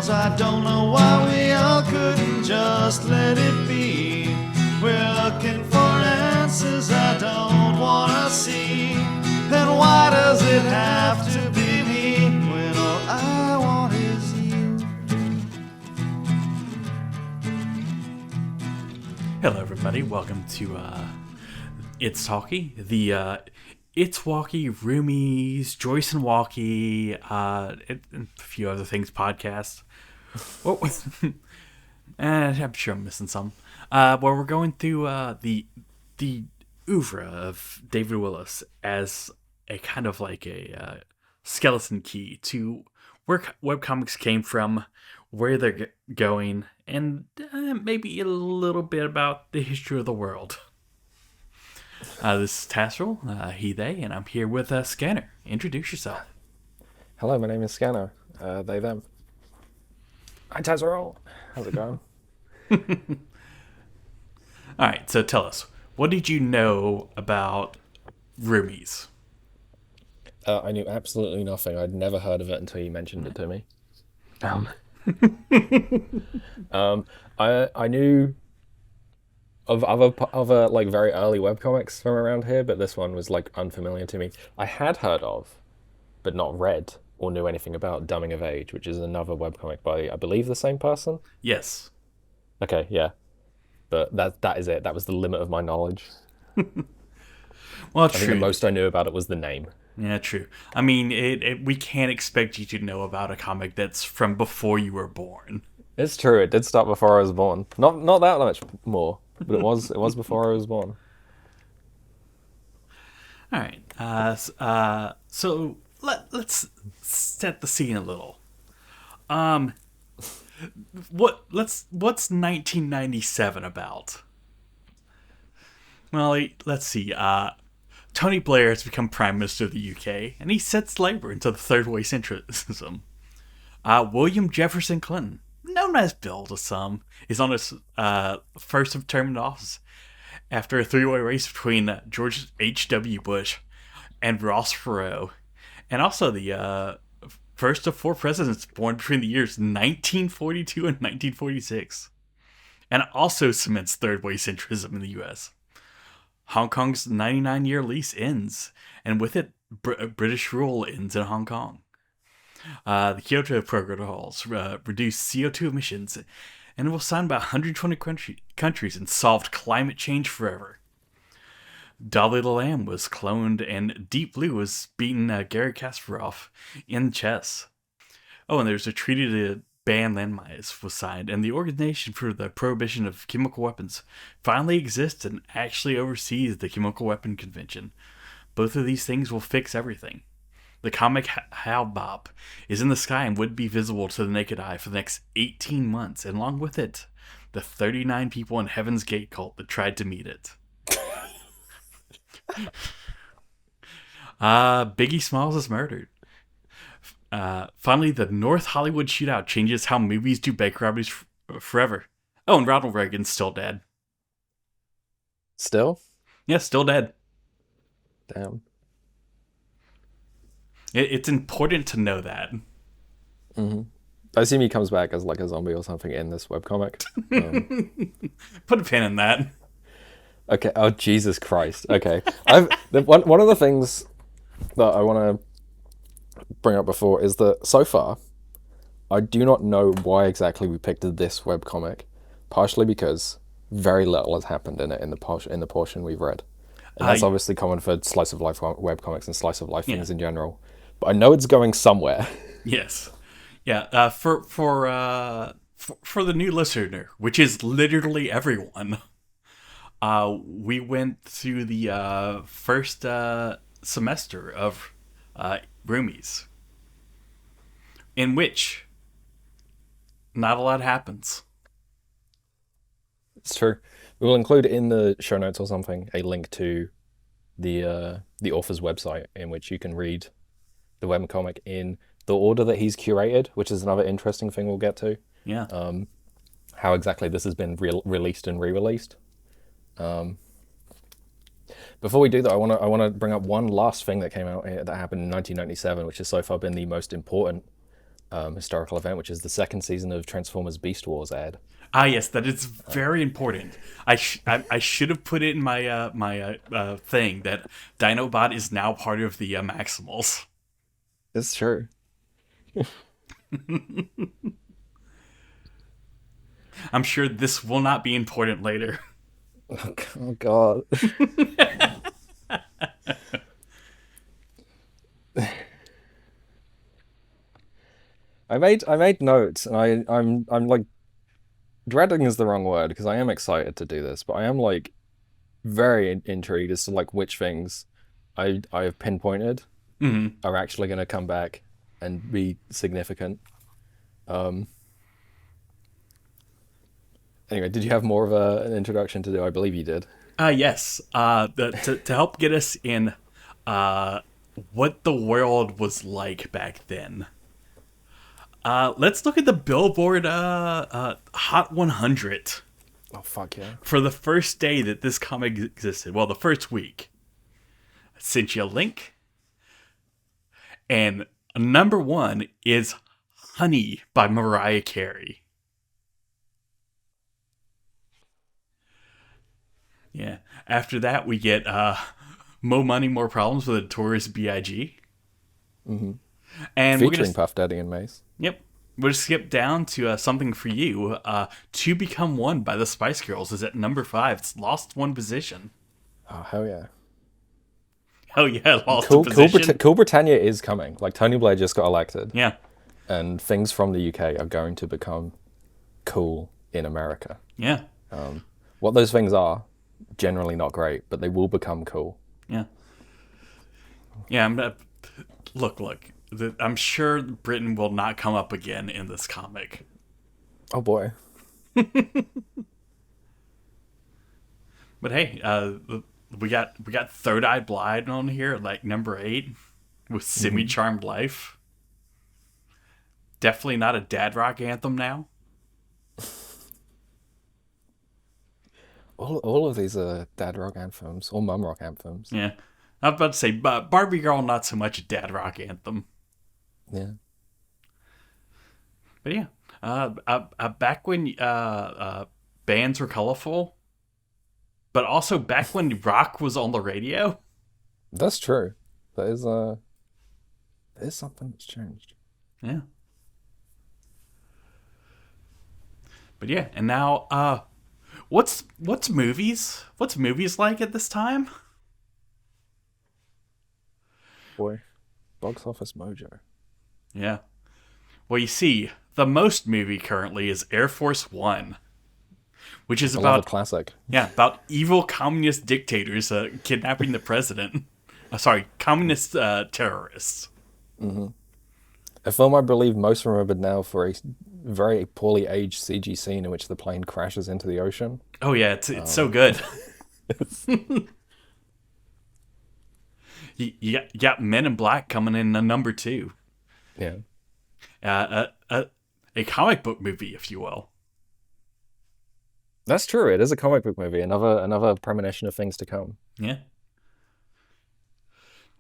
'cause I don't know why we all couldn't just let it be. We're looking for answers I don't wanna see. Then why does it have to be me when all I want is you? Hello, everybody. Welcome to It's Talky, the It's Walkie, Roomies, Joyce and Walkie, and a few other things podcast. Oh, I'm sure I'm missing some. Where we're going through the oeuvre of David Willis as a kind of like a skeleton key to where webcomics came from, where they're going, and maybe a little bit about the history of the world. This is Tassel, he, they, and I'm here with Scanner. Introduce yourself. Hello, my name is Scanner. They, them. Hi, Tazerol. How's it going? Alright, so tell us, what did you know about Roomies? I knew absolutely nothing. I'd never heard of it until you mentioned it to me. I knew of other like very early webcomics from around here, but this one was like unfamiliar to me. I had heard of, but not read or knew anything about Dumbing of Age, which is another webcomic by, I believe, the same person. Yes. Okay, yeah, but that is it. That was the limit of my knowledge. Well, I think the most I knew about it was the name. Yeah, true. I mean, we can't expect you to know about a comic that's from before you were born. It's true. It did start before I was born. Not that much more, but it was before I was born. All right. So let's set the scene a little. What's 1997 about? Well, let's see. Tony Blair has become Prime Minister of the UK, and he sets Labour into the third way centrism. William Jefferson Clinton, known as Bill to some, is on his first term in office after a three-way race between George H.W. Bush and Ross Perot, and also the first of four presidents born between the years 1942 and 1946, and also cements third-way centrism in the U.S. Hong Kong's 99-year lease ends, and with it, British rule ends in Hong Kong. The Kyoto Protocols reduced CO2 emissions, and it was signed by 120 countries and solved climate change forever. Dolly the Lamb was cloned, and Deep Blue was beaten Garry Kasparov in chess. Oh, and there's a treaty to ban landmines was signed, and the Organization for the Prohibition of Chemical Weapons finally exists and actually oversees the Chemical Weapon Convention. Both of these things will fix everything. The comic Hal Bob is in the sky and would be visible to the naked eye for the next 18 months, and along with it, the 39 people in Heaven's Gate cult that tried to meet it. Biggie Smalls is murdered. Finally, the North Hollywood shootout changes how movies do bank robberies forever. Oh, and Ronald Reagan's still dead. Still? Yeah, still dead. Damn. It's important to know that. Mm-hmm. I assume he comes back as like a zombie or something in this webcomic. Put a pin in that. Okay. Oh, Jesus Christ. Okay. One of the things that I want to bring up before is that so far, I do not know why exactly we picked this webcomic. Partially because very little has happened in it in the portion we've read. And that's obviously common for slice of life webcomics and slice of life things in general. But I know it's going somewhere. Yes. Yeah. For the new listener, which is literally everyone, we went through the first semester of Roomies, in which not a lot happens. It's true. We will include in the show notes or something a link to the author's website in which you can read the webcomic in the order that he's curated, which is another interesting thing we'll get to. Yeah. How exactly this has been released and re-released. Before we do that, I want to bring up one last thing that came out that happened in 1997, which has so far been the most important historical event, which is the second season of Transformers Beast Wars ad. Ah, yes, that is very important. I should have put it in my thing that Dinobot is now part of the Maximals. It's true. I'm sure this will not be important later. Oh God. I made notes, and I'm like, dreading is the wrong word because I am excited to do this, but I am like very intrigued as to like which things I have pinpointed are actually going to come back and be significant. Anyway, did you have more of an introduction to do? I believe you did. Yes. To help get us in what the world was like back then. Let's look at the Billboard Hot 100 Oh fuck yeah! for the first day that this comic existed. Well, the first week. I sent you a link. And number 1 is Honey by Mariah Carey. Yeah. After that, we get Mo Money, More Problems with Notorious B.I.G. Mm-hmm. And Featuring Puff Daddy and Mace. Yep. We'll skip down to something for you. To Become One by the Spice Girls is at number 5. It's lost 1 position. Oh, hell yeah. Oh, yeah, lost a position. Cool Britannia is coming. Like, Tony Blair just got elected. Yeah. And things from the UK are going to become cool in America. Yeah. What those things are, generally not great, but they will become cool. Yeah. Yeah, look. I'm sure Britain will not come up again in this comic. Oh boy. But hey, we got Third Eye Blind on here, like number 8, with Semi Charmed Life. Definitely not a dad rock anthem now. All of these are dad rock anthems or mum rock anthems. Yeah. I was about to say, Barbie Girl, not so much a dad rock anthem. Yeah. But yeah, back when bands were colorful, but also back when rock was on the radio. That's true. There's something that's changed. Yeah. But yeah, and now, what's movies? What's movies like at this time? Boy, box office mojo. Yeah. Well, you see, the most movie currently is Air Force One, which is Another about classic. Yeah, about evil communist dictators kidnapping the president. Communist terrorists. Mm-hmm. A film I believe most remembered now for a very poorly aged CG scene in which the plane crashes into the ocean. Oh yeah, it's so good. You got Men in Black coming in number 2. Yeah. A comic book movie, if you will. That's true. It is a comic book movie. Another premonition of things to come. Yeah.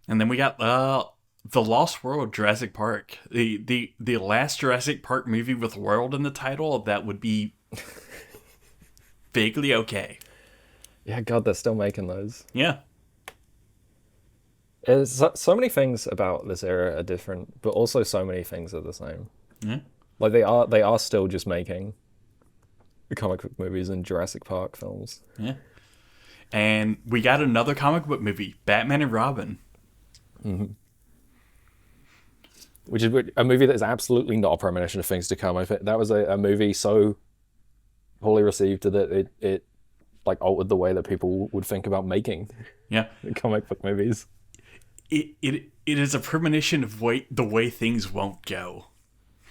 And then we got The Lost World, Jurassic Park. The last Jurassic Park movie with world in the title that would be vaguely okay. Yeah, God, they're still making those. Yeah. So many things about this era are different, but also so many things are the same. Yeah. Like they are still just making comic book movies and Jurassic Park films. Yeah. And we got another comic book movie, Batman and Robin. Mm-hmm. Which is a movie that is absolutely not a premonition of things to come. I think that was a movie so poorly received that it like altered the way that people would think about making comic book movies. It is a premonition of the way things won't go.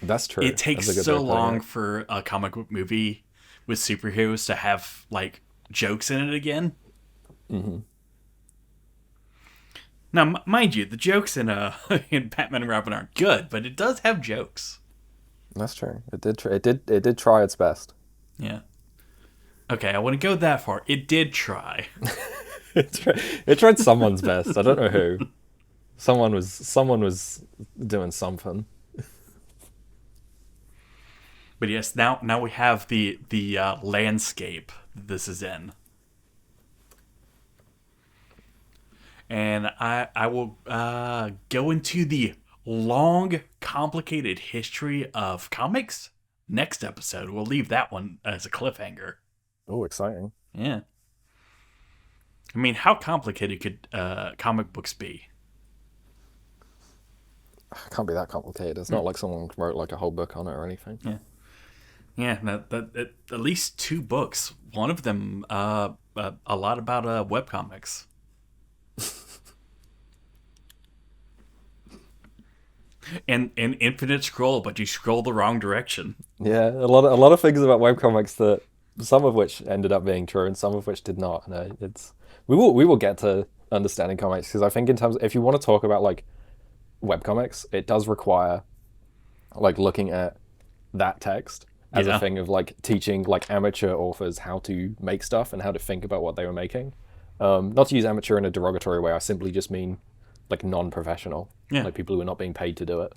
That's true. It takes so long for a comic book movie with superheroes to have like jokes in it again. Mm-hmm. Now, mind you, the jokes in Batman and Robin aren't good, but it does have jokes. That's true. It did try its best. Yeah. Okay, I want to go that far. It did try. It tried someone's best. I don't know who. Someone was doing something. But yes, now we have the landscape this is in. And I will go into the long, complicated history of comics next episode. We'll leave that one as a cliffhanger. Oh, exciting. Yeah. I mean, how complicated could comic books be? It can't be that complicated. It's not like someone wrote like a whole book on it or anything. Yeah. Yeah, at least 2 books. One of them, a lot about webcomics. And infinite scroll, but you scroll the wrong direction. Yeah, a lot of things about webcomics that some of which ended up being true and some of which did not. And we will get to understanding comics because I think in terms if you want to talk about like webcomics, it does require like looking at that text as Yeah. a thing of like teaching like amateur authors how to make stuff and how to think about what they were making. Not to use amateur in a derogatory way. I simply just mean like non-professional, Yeah. like people who are not being paid to do it.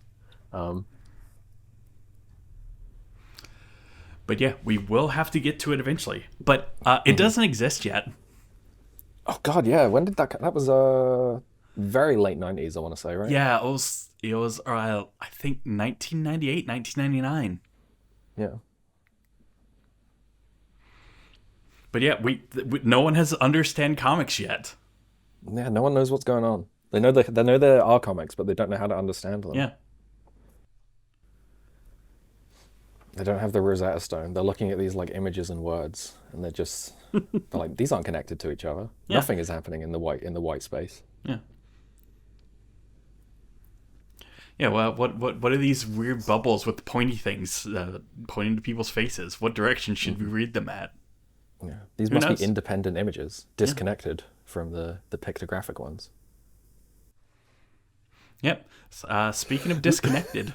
But yeah, we will have to get to it eventually. But it doesn't exist yet. Oh God, yeah. When did that? That was very late 90s. I want to say, right? Yeah, it was I think 1998, 1999. Yeah. But yeah, no one has understand comics yet. Yeah. No one knows what's going on. They know there are comics, but they don't know how to understand them. Yeah. They don't have the Rosetta Stone. They're looking at these like images and words, and they're like these aren't connected to each other. Yeah. Nothing is happening in the white space. Yeah. Yeah, well, what are these weird bubbles with pointy things pointing to people's faces? What direction should we read them at? Yeah. These Who must knows? be independent images, disconnected from the pictographic ones. Yep. Speaking of disconnected,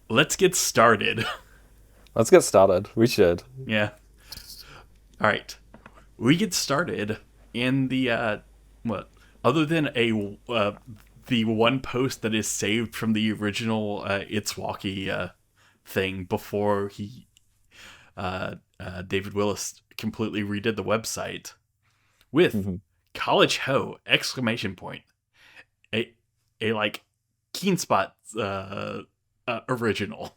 let's get started. Let's get started. We should. Yeah. All right. We get started in the other than the one post that is saved from the original It's Walkie thing before he David Willis completely redid the website with college ho exclamation point, a like Keen Spot original.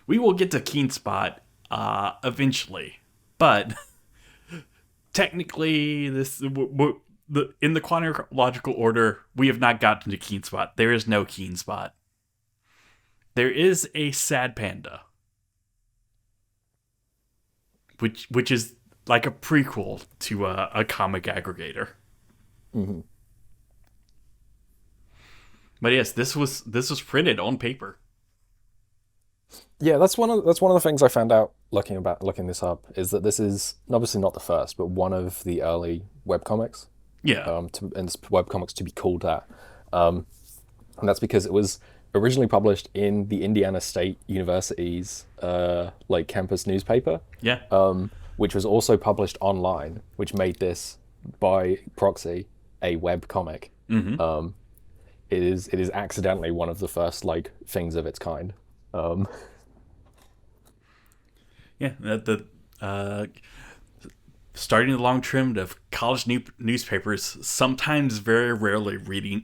We will get to Keen Spot eventually, but technically, in the chronological order, we have not gotten to Keen Spot. There is no Keen Spot. There is a Sad Panda, which is like a prequel to a comic aggregator. Mm-hmm. But yes, this was printed on paper. Yeah, that's one of the things I found out looking this up is that this is obviously not the first, but one of the early webcomics. Yeah. And webcomics to be called that, and that's because it was originally published in the Indiana State University's like campus newspaper. Yeah. Which was also published online, which made this by proxy a web comic. Mm-hmm. It is accidentally one of the first like things of its kind. Yeah, starting the long trend of college newspapers, sometimes very rarely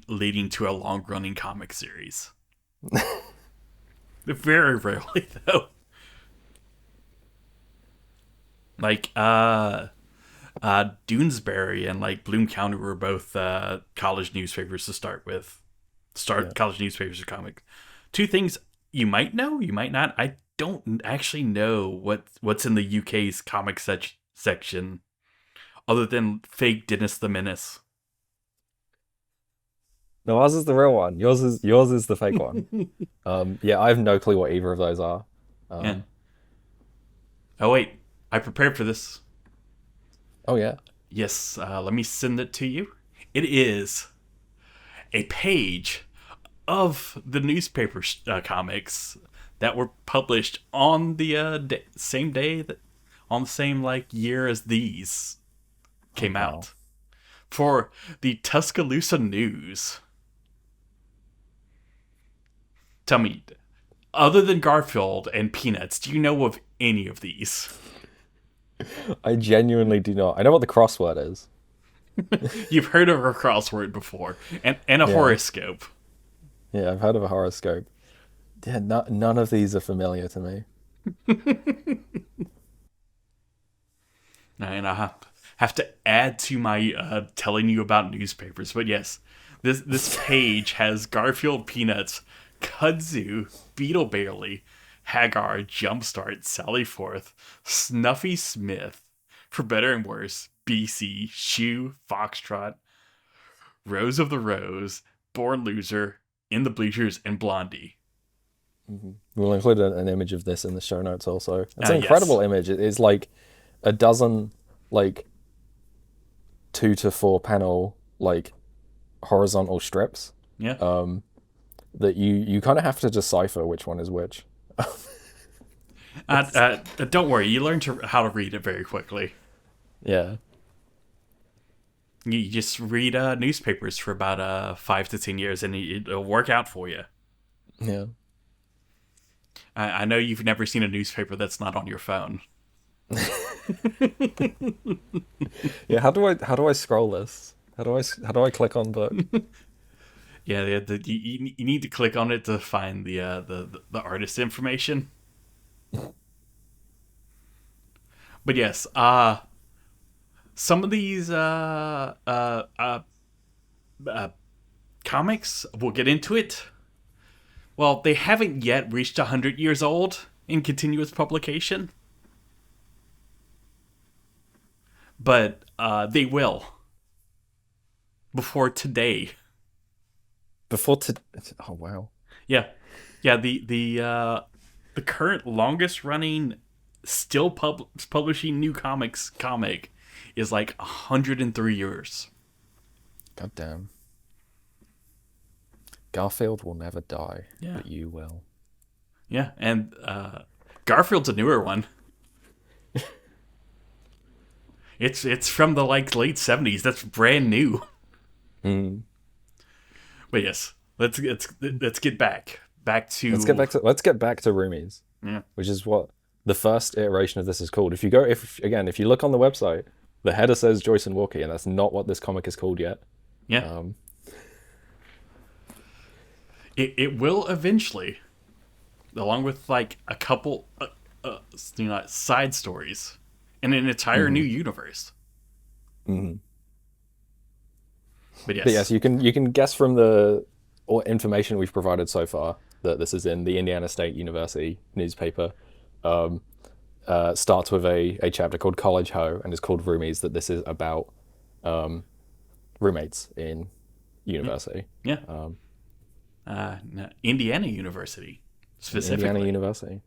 leading to a long-running comic series. Very rarely, though. Like, Doonesbury and, like, Bloom County were both college newspapers to start with. College newspapers or comic. 2 things you might know, you might not. I don't actually know what's in the UK's comic section other than fake Dennis the Menace. No, ours is the real one. Yours is the fake one. Yeah, I have no clue what either of those are. Yeah. Oh wait, I prepared for this. Oh yeah. Yes, let me send it to you. It is a page of the newspaper comics that were published on the same day on the same like year as these came out for the Tuscaloosa News. Tell me, Other than Garfield and Peanuts, do you know of any of these? I genuinely do not. I know what the crossword is. You've heard of a crossword before, and a Yeah. horoscope. Yeah, I've heard of a horoscope. Yeah, none of these are familiar to me. And I have to add to my telling you about newspapers. But yes, this page has Garfield, Peanuts, Kudzu, Beetleberry, Hagar, Jumpstart, Sally Forth, Snuffy Smith, For Better and Worse, BC, Shoe, Foxtrot, Rose of the Rose, Born Loser, In the Bleachers, and Blondie. We'll include an image of this in the show notes also. It's an Yes. incredible image. It is like a dozen, like 2 to 4 panel, like horizontal strips Yeah. that you kind of have to decipher which one is which. Don't worry, you learn how to read it very quickly. Yeah. You just read newspapers for about 5 to 10 years, and it'll work out for you. Yeah. I know you've never seen a newspaper that's not on your phone. Yeah, how do I scroll this? How do I click on book? Yeah, you need to click on it to find the artist information. But yes, some of these comics, we'll get into it. Well, they haven't yet reached 100 years old in continuous publication. But they will. Before today. Oh wow. Yeah. Yeah, the current longest running still publishing new comic is like 103 years. God damn. Garfield will never die, Yeah. but you will. Yeah, and Garfield's a newer one. It's from the late 70s. That's brand new. Mm. But yes, let's get back to Let's get back to Roomies. Yeah. Which is what the first iteration of this is called. If you look on the website, the header says Joyce and Wookie, and that's not what this comic is called yet. Yeah. It will eventually, along with like a couple side stories and an entire new universe. Mm-hmm. But yes. But yes, you can guess from the information we've provided so far that this is in the Indiana State University newspaper. Starts with a chapter called College Ho and is called Roomies, that this is about roommates in university. Yeah. No, Indiana University, specifically. Indiana University.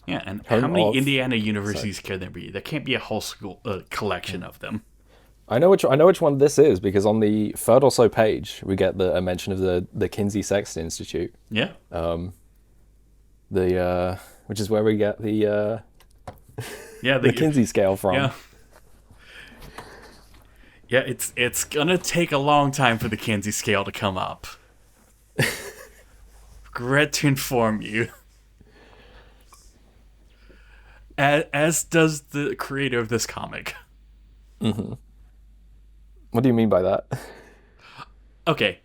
Yeah, and Home how many of- Indiana universities can there be? There can't be a whole school collection of them. I know which one this is, because on the third or so page we get a mention of the Kinsey Sexton Institute. Yeah. Which is where we get the the Kinsey scale from. Yeah. Yeah, it's gonna take a long time for the Kinsey scale to come up. Regret to inform you. As does the creator of this comic. Mm-hmm. What do you mean by that? Okay.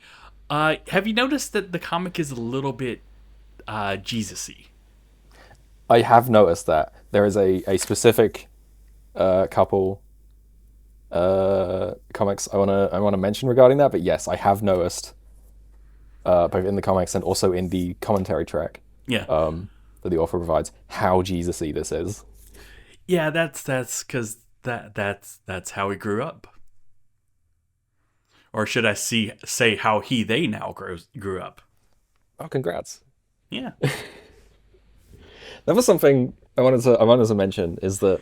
Have you noticed that the comic is a little bit Jesus-y? I have noticed that. There is a specific couple comics I wanna mention regarding that, but yes, I have noticed both in the comics and also in the commentary track. Yeah. That the author provides, how Jesus-y this is. Yeah, that's because that's how he grew up. Or should I say how they now grew up? Oh, congrats. Yeah. That was something I wanted to mention, is that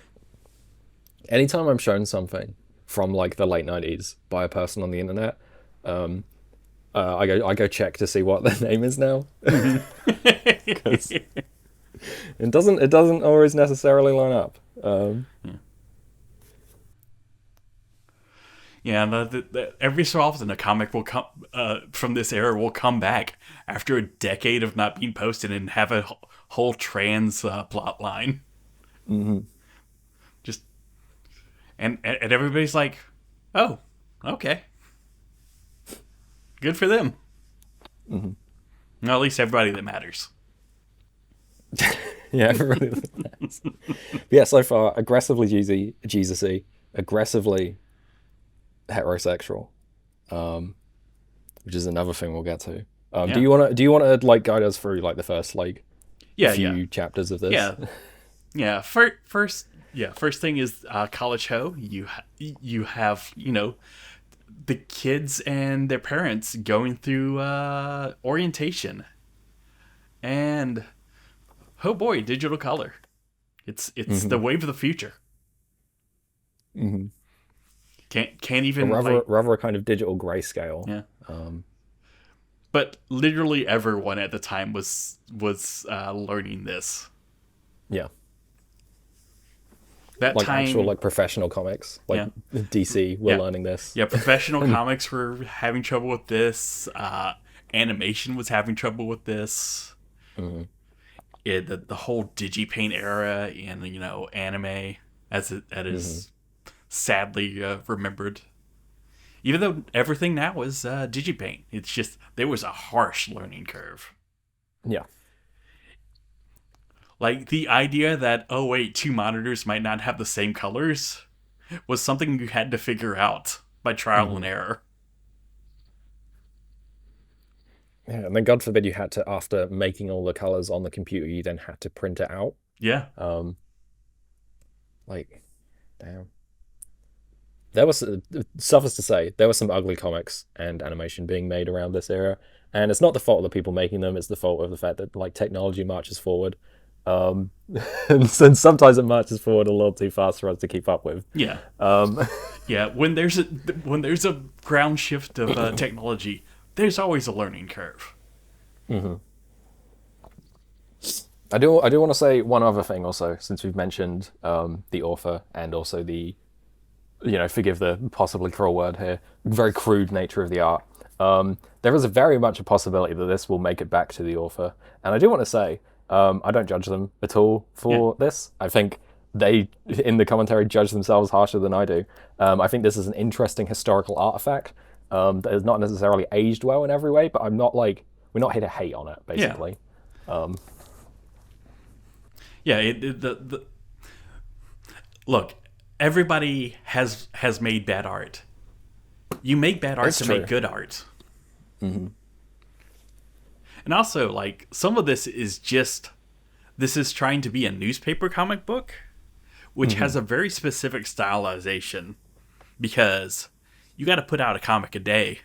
anytime I'm shown something from like the late 90s by a person on the internet, I go check to see what their name is now. 'Cause it doesn't always necessarily line up. Yeah, every so often a comic will come from this era will come back after a decade of not being posted and have a whole trans plot line. Mm-hmm. Just and everybody's like, oh, okay, good for them. Mm-hmm. Well, at least everybody that matters. Yeah, really. Yeah, so far aggressively Jesus-y, aggressively heterosexual, which is another thing we'll get to. Yeah. Do you want to like guide us through like the first like Yeah, few chapters of this? yeah, yeah. First thing is college ho. You have the kids and their parents going through orientation, and oh boy, digital color. It's the wave of the future. Mm-hmm. Can't even rather a kind of digital grayscale. Yeah. But literally everyone at the time was learning this. Yeah. That like time, actual like professional comics, like DC were learning this. Yeah, professional comics were having trouble with this. Animation was having trouble with this. Mm-hmm. The whole DigiPaint era in anime as it is sadly remembered. Even though everything now is DigiPaint, it's just there was a harsh learning curve. Yeah. Like the idea that, oh wait, two monitors might not have the same colors was something you had to figure out by trial and error. Yeah, and then God forbid you had to, after making all the colors on the computer, you then had to print it out. Yeah. Like, damn. There was, suffice to say, there were some ugly comics and animation being made around this era, and it's not the fault of the people making them, it's the fault of the fact that like technology marches forward. And sometimes it marches forward a little too fast for us to keep up with. Yeah. Yeah, when there's a ground shift of technology, there's always a learning curve. Mm-hmm. I do want to say one other thing also, since we've mentioned the author and also the, forgive the possibly cruel word here, very crude nature of the art. There is very much a possibility that this will make it back to the author. And I do want to say, I don't judge them at all for this. I think they, in the commentary, judge themselves harsher than I do. I think this is an interesting historical artifact that is not necessarily aged well in every way, but we're not here to hate on it, basically. Look, everybody has made bad art. You make bad art to make good art. Mm-hmm. And also, like, some of this is trying to be a newspaper comic book, which has a very specific stylization, because you got to put out a comic a day,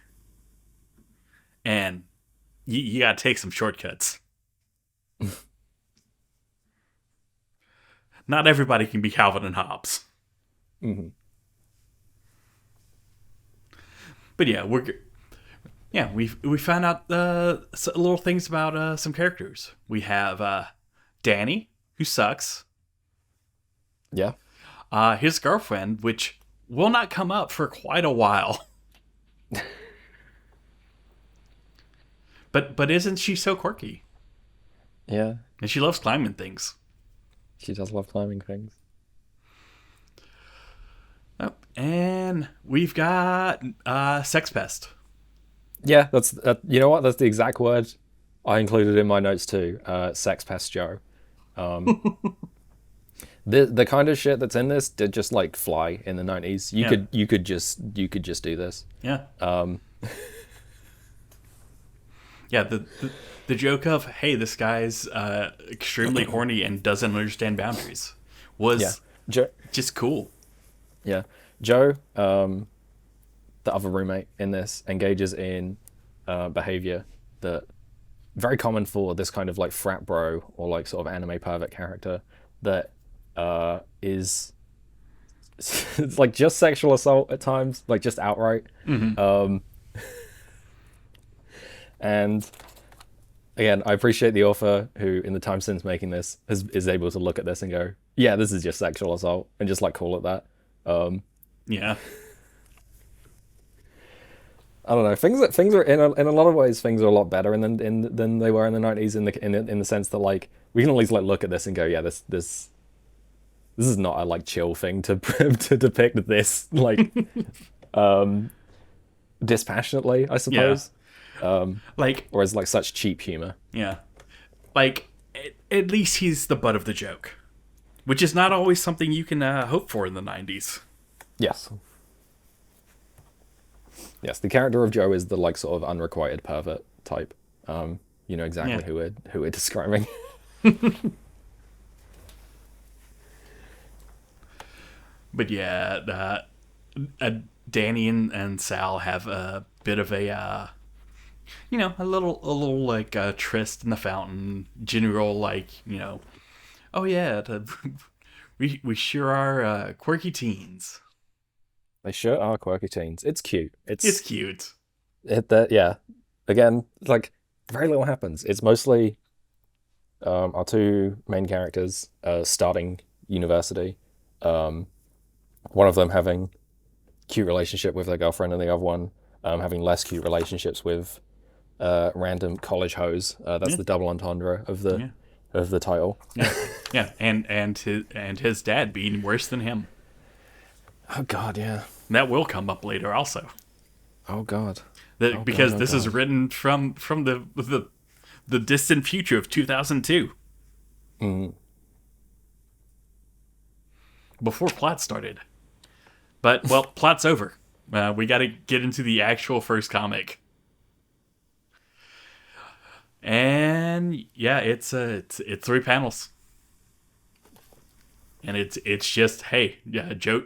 and you got to take some shortcuts. Not everybody can be Calvin and Hobbes. Mm-hmm. But yeah, we found out little things about some characters. We have Danny, who sucks. Yeah. His girlfriend, which will not come up for quite a while. But isn't she so quirky? Yeah. And she loves climbing things. She does love climbing things. Oh, and we've got Sex Pest. Yeah, that's you know what? That's the exact word I included in my notes too. Sex Pest Joe. The kind of shit that's in this did just like fly in the 90s. You could just do this. Yeah. Yeah. The joke of, hey, this guy's extremely horny and doesn't understand boundaries was just cool. Yeah. Joe, the other roommate in this, engages in behavior that very common for this kind of like frat bro or like sort of anime pervert character that is it's like just sexual assault at times, like just outright. And again, I appreciate the author who, in the time since making this, is able to look at this and go, yeah, this is just sexual assault, and just like call it that. Yeah. I don't know. Things are in a lot of ways things are a lot better than they were in the 90s in the sense that like we can at least like look at this and go, yeah, this is not a like chill thing to to depict this like dispassionately, I suppose. Like, Or as like such cheap humor. yeah. Like, at least he's the butt of the joke, which is not always something you can hope for in the 90s. Yes. Yes, the character of Joe is the like sort of unrequited pervert type. You know exactly Yeah. who we're describing. But yeah, Danny and Sal have a bit of a, a little like tryst in the fountain. General, like, oh yeah, we sure are quirky teens. They sure are quirky teens. It's cute. It's cute. Yeah. Again, like very little happens. It's mostly our two main characters starting university. One of them having cute relationship with their girlfriend, and the other one having less cute relationships with random college hoes. That's the double entendre of the title. Yeah, yeah, and his dad being worse than him. Oh God, yeah. That will come up later, also. Oh God. Because this is written from the distant future of 2002. Mm. Before plot started. But, well, plot's over. We got to get into the actual first comic. And yeah, it's 3 panels. And it's just, hey, yeah, Joe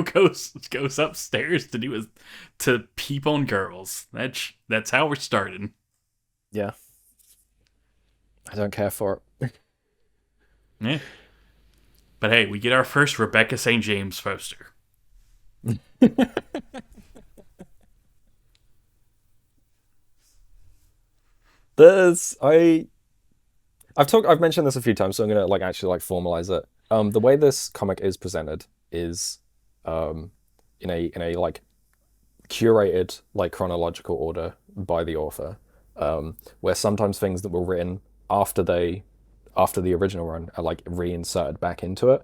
goes upstairs to peep on girls. That's how we're starting. Yeah. I don't care for it. Yeah. But hey, we get our first Rebecca St. James poster. I've mentioned this a few times, so I'm gonna like actually like formalize it. The way this comic is presented is in a like curated like chronological order by the author, where sometimes things that were written after the original run are like reinserted back into it.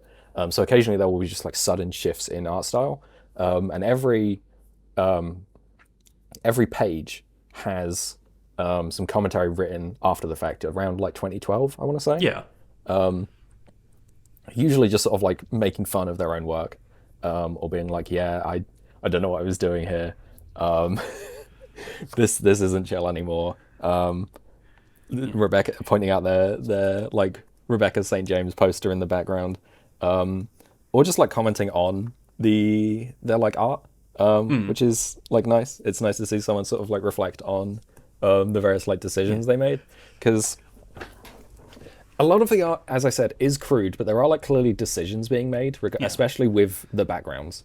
So occasionally there will be just like sudden shifts in art style, and every page has some commentary written after the fact around like 2012, I want to say. Yeah. Usually just sort of like making fun of their own work, or being like, yeah, I don't know what I was doing here. This isn't chill anymore. Rebecca pointing out their like Rebecca St. James poster in the background, or just like commenting on their like art, which is like nice. It's nice to see someone sort of like reflect on the various like decisions they made, because a lot of the art, as I said, is crude, but there are like clearly decisions being made, especially with the backgrounds.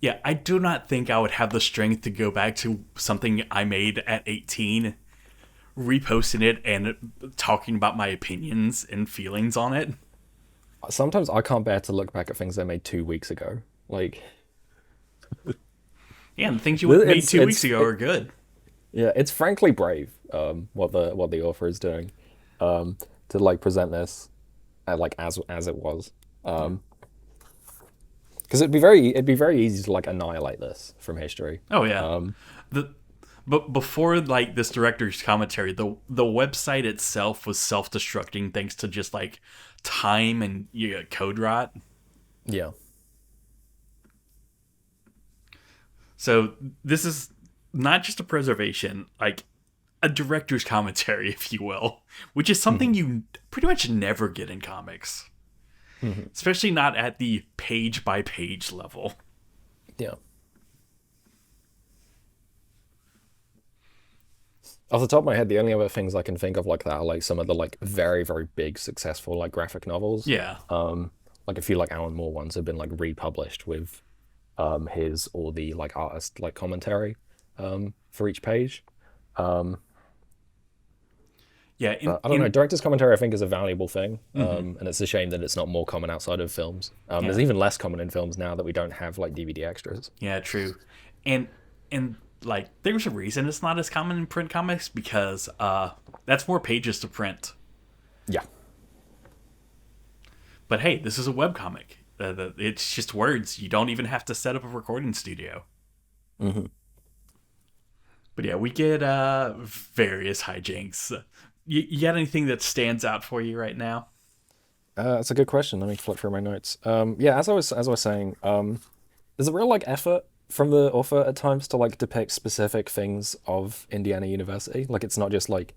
Yeah, I do not think I would have the strength to go back to something I made at 18, reposting it and talking about my opinions and feelings on it. Sometimes I can't bear to look back at things I made 2 weeks ago. Like, yeah, and the things you made 2 weeks ago are good. Yeah, it's frankly brave, what the author is doing, to like present this, like as it was, because it'd be very easy to like annihilate this from history. Oh yeah. But before like this director's commentary, the website itself was self-destructing thanks to just like time and code rot. Yeah. So this is not just a preservation, like a director's commentary, if you will, which is something you pretty much never get in comics. Especially not at the page by page level. Yeah. Off the top of my head, the only other things I can think of like that are like some of the like very, very big successful like graphic novels. Yeah. Like a few like Alan Moore ones have been like republished with his or the like artist like commentary for each page. Yeah, I don't know. Director's commentary, I think, is a valuable thing, and it's a shame that it's not more common outside of films. It's even less common in films now that we don't have like DVD extras. Yeah, true. and and like there's a reason it's not as common in print comics because that's more pages to print. Yeah. But hey, this is a webcomic. It's just words. You don't even have to set up a recording studio. Mm-hmm. But yeah, we get various hijinks. You got anything that stands out for you right now? That's a good question. Let me flip through my notes. Yeah, as I was saying, there's a real like effort from the author at times to like depict specific things of Indiana University. Like it's not just like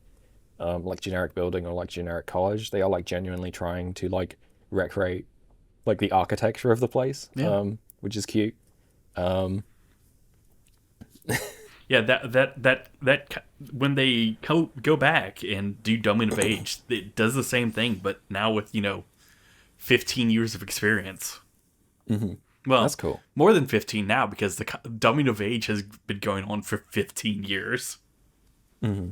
generic building or like generic college. They are like genuinely trying to like recreate like the architecture of the place, which is cute. Yeah, that when they go back and do Domain of Age, it does the same thing, but now with 15 years of experience. Mm-hmm. Well, that's cool. More than 15 now because the Domain of Age has been going on for 15 years. Mm-hmm.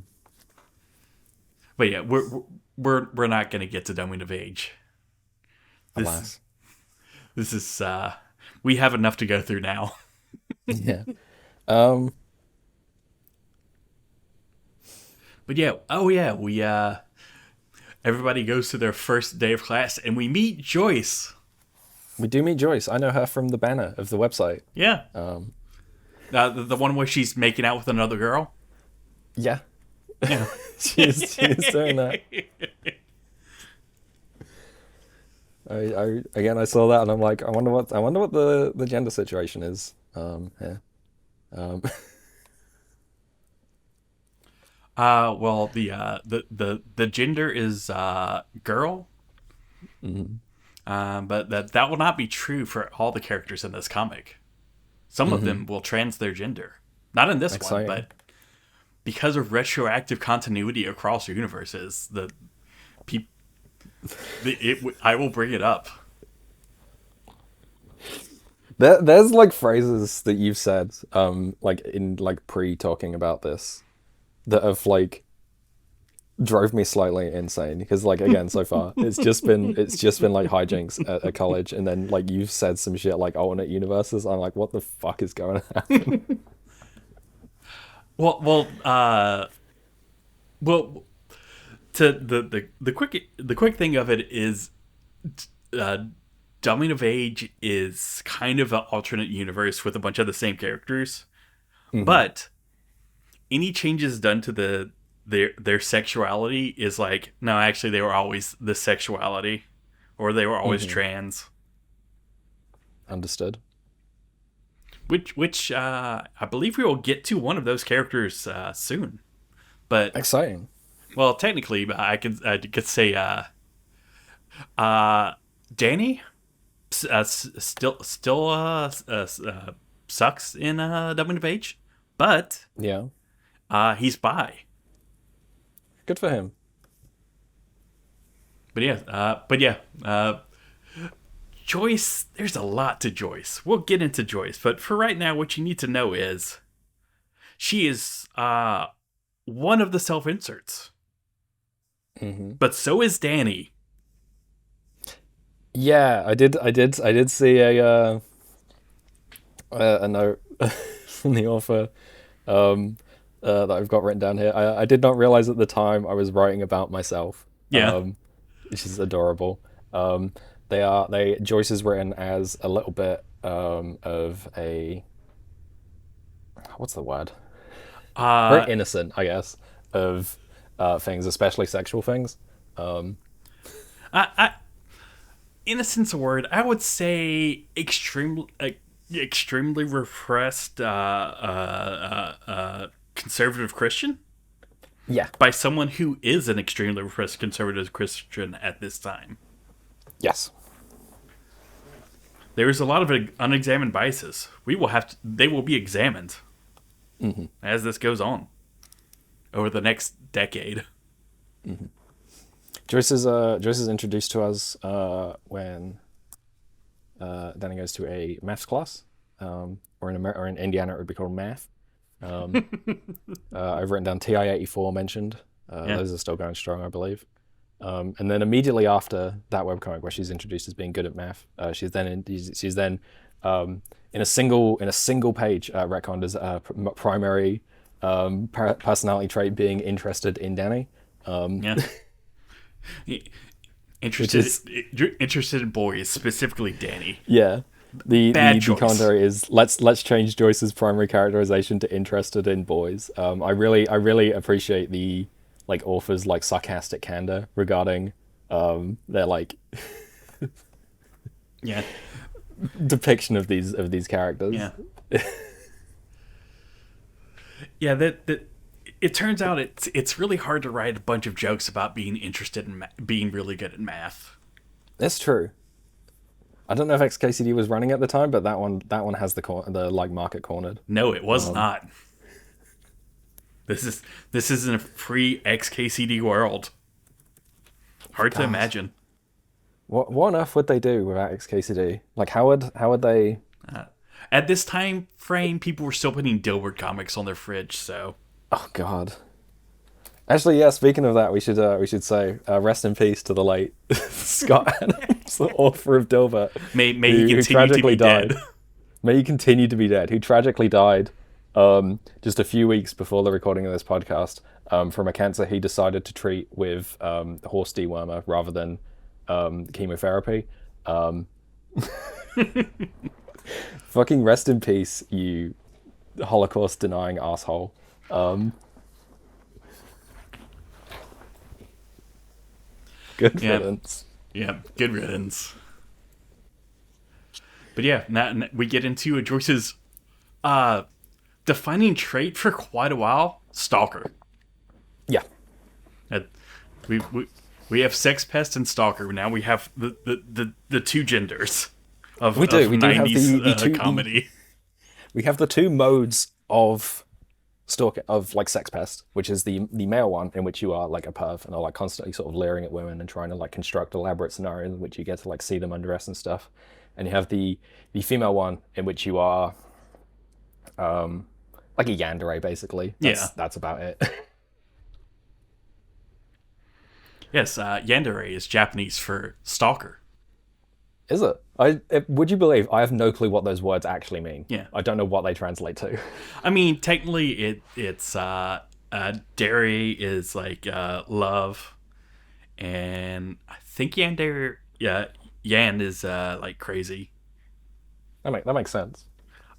But yeah, we're not gonna get to Domain of Age. Alas, this is we have enough to go through now. Yeah. But yeah, we everybody goes to their first day of class and we meet Joyce. We do meet Joyce. I know her from the banner of the website. Yeah. The one where she's making out with another girl. Yeah. Yeah. she's doing that. I saw that and I'm like, I wonder what the gender situation is. Here. Well, the gender is girl. Mm-hmm. But that will not be true for all the characters in this comic. Some of them will trans their gender. Not in this Exciting. one, but because of retroactive continuity across universes, I will bring it up. There's like phrases that you've said, like in like pre-talking about this, that have like drove me slightly insane because like again so far it's just been like hijinks at a college, and then like you've said some shit like alternate universes. I'm like, what the fuck is going to happen? Well, to the quick thing of it is, Dumbing of Age is kind of an alternate universe with a bunch of the same characters, but any changes done to their sexuality is like, no, actually they were always this sexuality, or they were always trans. Understood. Which I believe we will get to one of those characters soon. But exciting. Well, technically, I could say Danny still sucks in Dumbing of Age, but he's bi. Good for him. But yeah. Joyce, there's a lot to Joyce. We'll get into Joyce, but for right now, what you need to know is she is one of the self-inserts. But so is Danny. Yeah, I did see a note from the author that I've got written down here. I did not realize at the time I was writing about myself. Yeah. Which is adorable. Joyce is written as a little bit of a, what's the word? Very innocent, I guess, of things, especially sexual things. Innocent's a word. I would say extremely repressed conservative Christian. Yeah. By someone who is an extremely repressed conservative Christian at this time. Yes. There is a lot of unexamined biases. They will be examined as this goes on over the next decade. Joyce is introduced to us when Danny goes to a maths class, or in Indiana it would be called math. I've written down TI-84 mentioned. Those are still going strong, I believe. And then immediately after that webcomic where she's introduced as being good at math, she's then in a single page retconned as a primary personality trait being interested in Danny. Yeah. Interested in boys, specifically Danny. Yeah. Bad The choice. commentary is let's change Joyce's primary characterization to interested in boys. I really appreciate the like author's like sarcastic candor regarding their like Yeah. depiction of these characters. Yeah. Yeah, that it turns out it's really hard to write a bunch of jokes about being interested in being really good at math. That's true. I don't know if XKCD was running at the time, but that one has the like market cornered. No, it was not. This isn't a free XKCD world. Hard to imagine. What on earth would they do without XKCD? Like how would they? At this time frame, people were still putting Dilbert comics on their fridge, so. Oh God. Actually, yeah. Speaking of that, we should say rest in peace to the late Scott Adams, the author of Dilbert. May he continue to be dead. May he continue to be dead. Who tragically died just a few weeks before the recording of this podcast from a cancer he decided to treat with horse dewormer rather than chemotherapy. Fucking rest in peace, you Holocaust denying asshole. Good riddance. Yeah, good riddance. But yeah, now we get into Joyce's defining trait for quite a while: stalker. Yeah. We have sex pest and stalker. Now we have the two genders of we do 90s have the comedy. We have the two modes of stalker of like sex pest, which is the male one in which you are like a perv and are like constantly sort of leering at women and trying to like construct elaborate scenarios in which you get to like see them undress and stuff. And you have the female one in which you are like a yandere basically. That's about it. Yes, yandere is Japanese for stalker. Is it? Would you believe I have no clue what those words actually mean? Yeah. I don't know what they translate to. I mean, technically, it's dairy is like love, and I think yandere, yan is like crazy. That makes sense.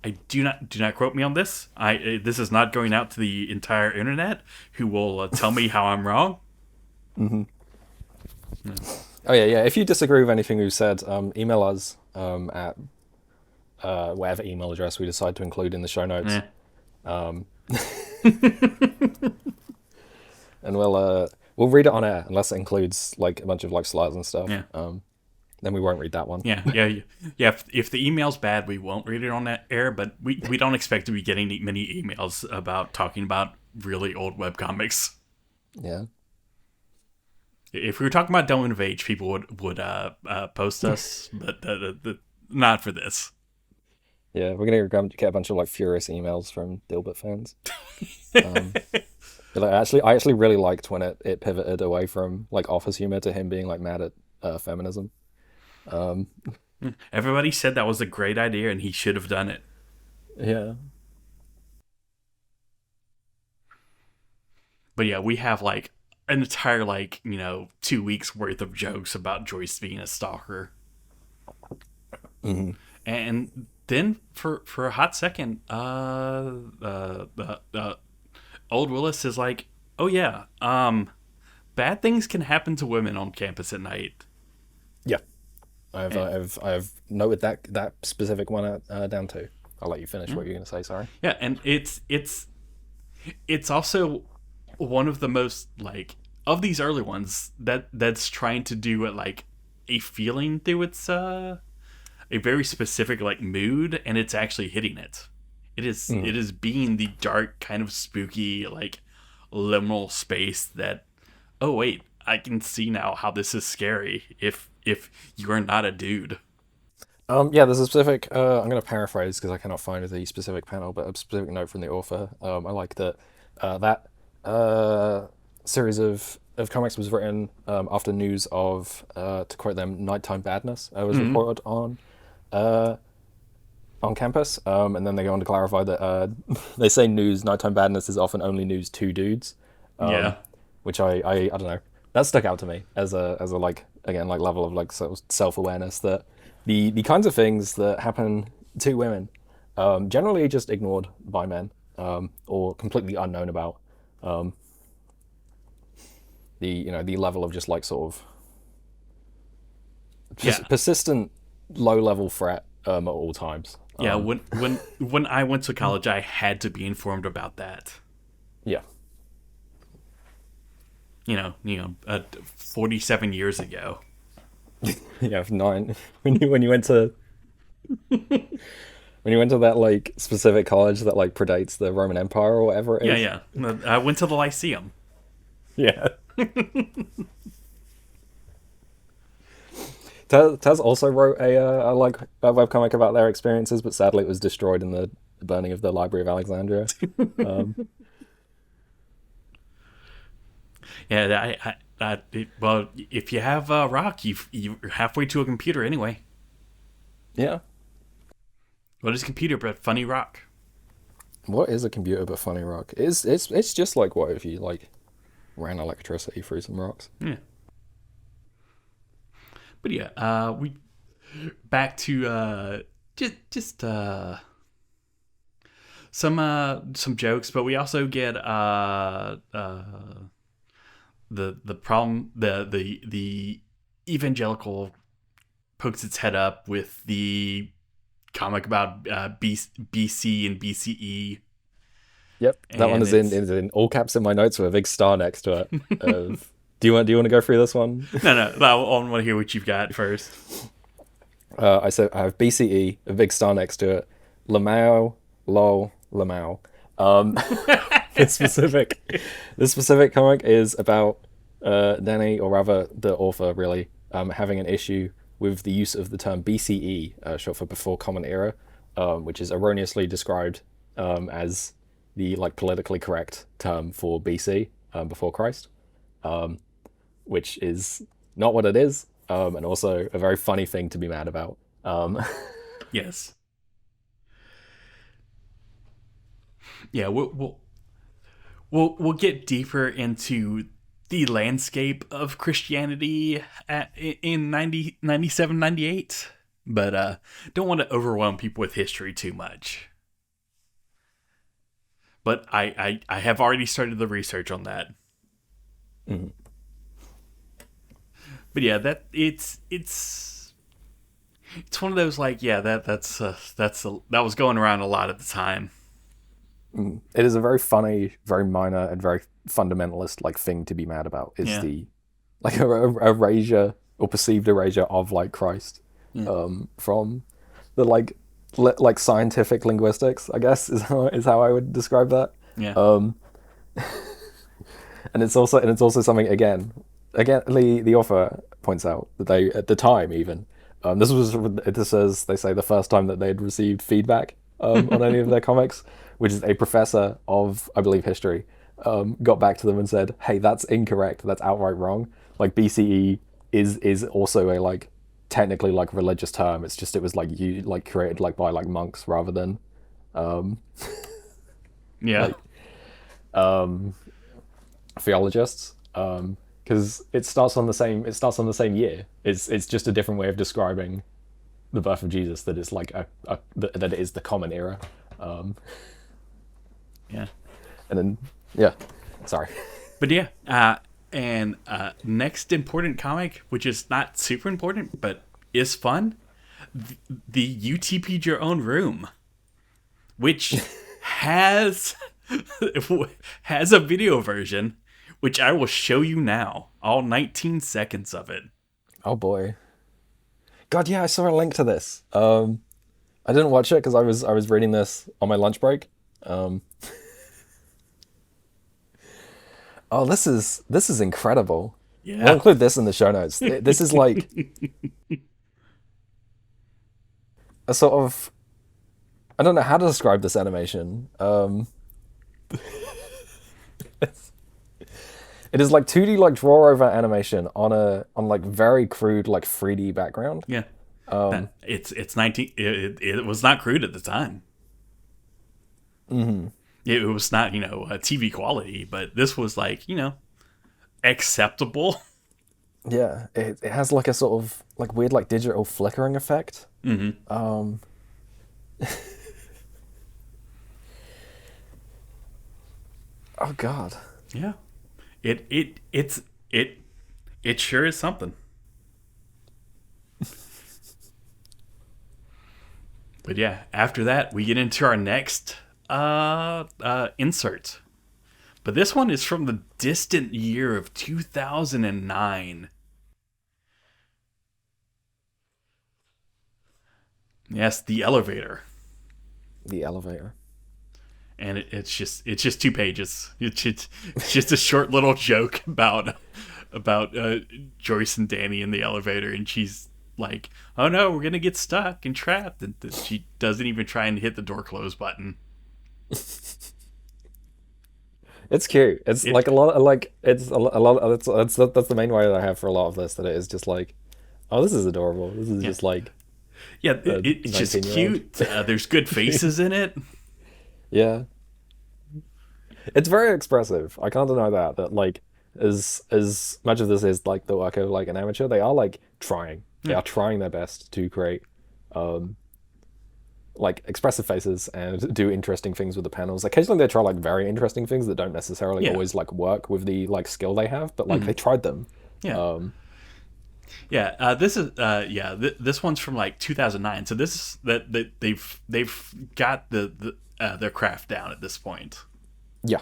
I do not quote me on this. This is not going out to the entire internet, who will tell me how I'm wrong. Mm-hmm. Yeah. Oh yeah. If you disagree with anything we've said, email us at whatever email address we decide to include in the show notes. Yeah. And we'll read it on air unless it includes like a bunch of like slurs and stuff. Yeah. Then we won't read that one. Yeah. If the email's bad, we won't read it on that air. But we don't expect to be getting many emails about talking about really old webcomics. Yeah. If we were talking about Domain of Age, people would post us, but not for this. Yeah, we're gonna get a bunch of like furious emails from Dilbert fans. But I actually really liked when it pivoted away from like office humor to him being like mad at feminism. Everybody said that was a great idea and he should have done it. Yeah. But yeah, we have like an entire 2 weeks worth of jokes about Joyce being a stalker. Mm-hmm. And then for a hot second, Old Willis is like, oh yeah, bad things can happen to women on campus at night. Yeah. I've noted that specific one down too. I'll let you finish what you're going to say, sorry. Yeah, and it's also one of the most of these early ones that's trying to do it like a feeling through its a very specific mood, and it's actually hitting it. It is being the dark kind of spooky liminal space that, oh wait, I can see now how this is scary if you are not a dude. Yeah, there's a specific I'm going to paraphrase because I cannot find the specific panel, but a specific note from the author. I like that that series of comics was written after news of, to quote them, nighttime badness was reported on on campus, and then they go on to clarify that they say news nighttime badness is often only news to dudes, Yeah. which I don't know, that stuck out to me as a like, again, like level of like sort of self-awareness, that the kinds of things that happen to women generally just ignored by men, or completely unknown about. The level of just like sort of persistent low level threat at all times. Yeah, when I went to college, I had to be informed about that. Yeah. 47 years ago. Yeah, nine. When you went to that like specific college that like predates the Roman Empire or whatever it is. Yeah. I went to the Lyceum. Yeah. Taz also wrote a webcomic about their experiences, but sadly it was destroyed in the burning of the Library of Alexandria. Yeah, well, if you have rock, you're halfway to a computer anyway. Yeah. What is a computer but funny rock? What is a computer but funny rock? It's just like what if you like ran electricity through some rocks. Yeah. But yeah, we back to just some jokes, but we also get the problem, the evangelical pokes its head up with the comic about BC and BCE. Yep, that one is in all caps in my notes with a big star next to it. Do you want to go through this one? No, I want to hear what you've got first. I have BCE, a big star next to it. Lamau, lol, Lamau. This specific comic is about Danny, or rather the author, really, having an issue with the use of the term BCE, short for Before Common Era, which is erroneously described as the like politically correct term for BC, before Christ, which is not what it is, and also a very funny thing to be mad about. Yes. Yeah, we'll get deeper into the landscape of Christianity in 97, 98, but don't want to overwhelm people with history too much. But I have already started the research on that. Mm-hmm. But yeah, that it's one of those like, yeah, that was going around a lot at the time. It is a very funny, very minor, and very fundamentalist like thing to be mad about. Is the like erasure or perceived erasure of like Christ from the like scientific linguistics, I guess is how I would describe that. Yeah. And it's also something again the author points out that they at the time even this is they say the first time that they had received feedback on any of their comics, which is a professor of, I believe, history, got back to them and said, hey, that's incorrect, that's outright wrong. Like BCE is also a like technically like religious term. It's just it was like created like by like monks rather than theologians, because it starts on the same year. It's just a different way of describing the birth of Jesus, that it's like that it is the common era. Yeah. And then sorry. But yeah, and next important comic, which is not super important but is fun, the You TP'd Your Own Room, which has a video version, which I will show you now, all 19 seconds of it. Oh boy. God, yeah, I saw a link to this. I didn't watch it because I was reading this on my lunch break. Oh, this is incredible. Yeah. I'll include this in the show notes. This is like a sort of, I don't know how to describe this animation. It is like 2D like draw over animation on like very crude like 3D background. Yeah. It's 19. It was not crude at the time. Mm-hmm. It was not TV quality, but this was like acceptable. Yeah, it has like a sort of like weird like digital flickering effect. Mm-hmm. Oh God. Yeah, it sure is something. But yeah, after that we get into our next insert. But this one is from the distant year of 2009. Yes, the elevator. The elevator. And it's just 2 pages. It's just a short little joke about Joyce and Danny in the elevator, and she's like, "Oh no, we're gonna get stuck and trapped," and she doesn't even try and hit the door close button. It's cute. It's like a lot of like it's a lot. That's the main way that I have for a lot of this. That it is just like, oh, this is adorable. This is just like, yeah, it's just cute. There's good faces in it. Yeah, it's very expressive. I can't deny that. That like as much of this is like the work of like an amateur, they are like trying. They are trying their best to create like expressive faces and do interesting things with the panels. Occasionally they try like very interesting things that don't necessarily always like work with the like skill they have, but like they tried them. This is this one's from like 2009. So this is that they've got their craft down at this point. Yeah.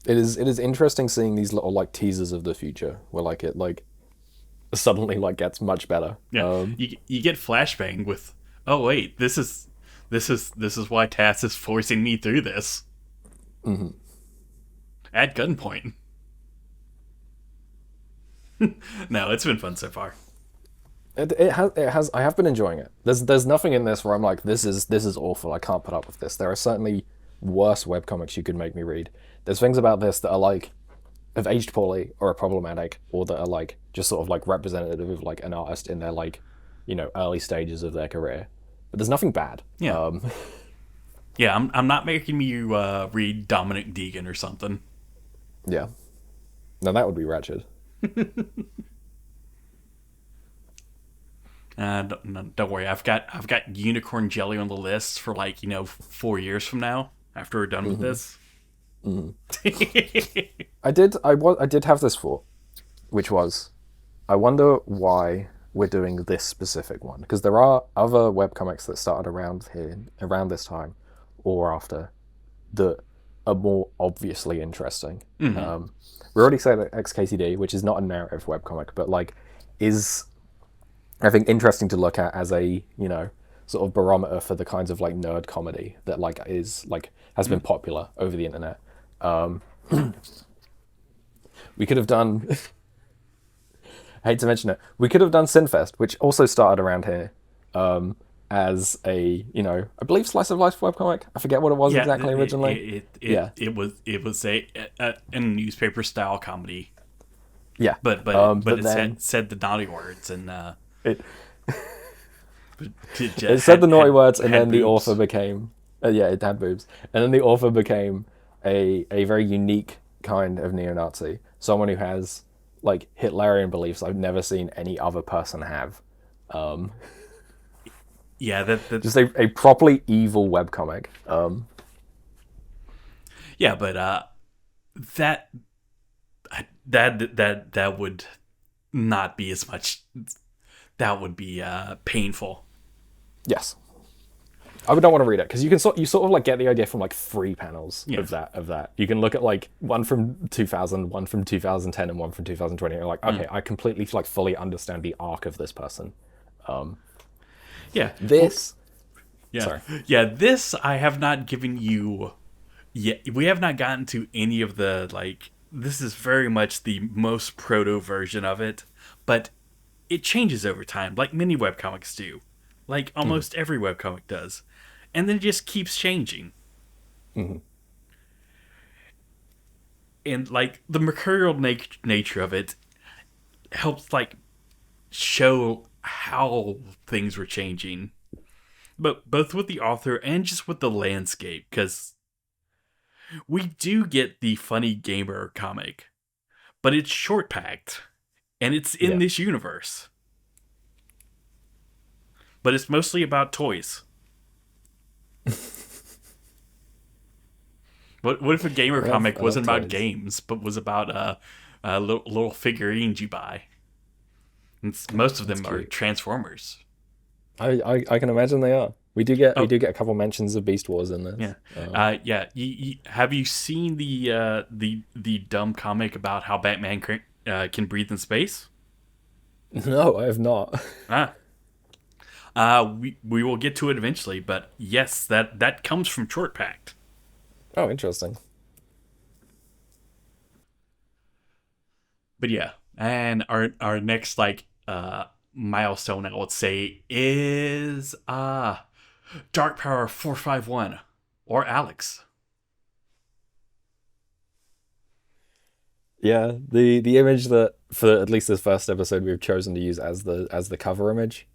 It is interesting seeing these little like teasers of the future where like it like suddenly like gets much better. Yeah. You get flashbang with, oh wait, this is why Tass is forcing me through this. Mm-hmm. At gunpoint. No, it's been fun so far. It has. I have been enjoying it. There's nothing in this where I'm like, this is awful. I can't put up with this. There are certainly worse webcomics you could make me read. There's things about this that are like have aged poorly or are problematic, or that are like just sort of like representative of like an artist in their like early stages of their career. But there's nothing bad. Yeah. Yeah, I'm not making you read Dominic Deegan or something. Yeah. No, that would be wretched. Don't worry. I've got Unicorn Jelly on the list for 4 years from now after we're done with this. I did have this thought, which was, I wonder why we're doing this specific one, because there are other webcomics that started around this time or after that are more obviously interesting. We already said that XKCD, which is not a narrative webcomic, but like is, I think, interesting to look at as a sort of barometer for the kinds of like nerd comedy that like is like has been popular over the internet. We could have done I hate to mention it, we could have done Sinfest, which also started around here, as a I believe slice of life webcomic. I forget what it was exactly originally. It was a newspaper style comedy. Yeah, but it said the naughty words, and it said the naughty words, and then the author became it had boobs, and then the author became a very unique kind of neo-Nazi, someone who has like Hitlerian beliefs I've never seen any other person have. Just a properly evil webcomic. Yeah, but that would not be as much. That would be painful. Yes, I would not want to read it because you sort of like get the idea from like 3 panels of that. You can look at like one from 2000, one from 2010, and one from 2020. And you're like, okay, I completely like fully understand the arc of this person. This. Yeah. Sorry. Yeah, this I have not given you yet. We have not gotten to any of the this is very much the most proto version of it, but it changes over time, like many webcomics do. Like almost every webcomic does. And then it just keeps changing. Mm-hmm. And the mercurial nature of it helps show how things were changing, but both with the author and just with the landscape, because we do get the funny gamer comic, but it's short packed, and it's in Yeah. this universe. But it's mostly about toys. What if a gamer comic I love wasn't about toys. games, but was about little figurines you buy? And most of them are cute. Transformers. I can imagine they are. We do get a couple mentions of Beast Wars in this. Yeah, yeah. Have you seen the dumb comic about how Batman can breathe in space? No, I have not. We will get to it eventually, but yes, that comes from Short Pact. Oh, interesting. But yeah, and our next milestone, I would say, is Dark Power 451 or Alex. Yeah, the image that for at least this first episode we've chosen to use as the cover image.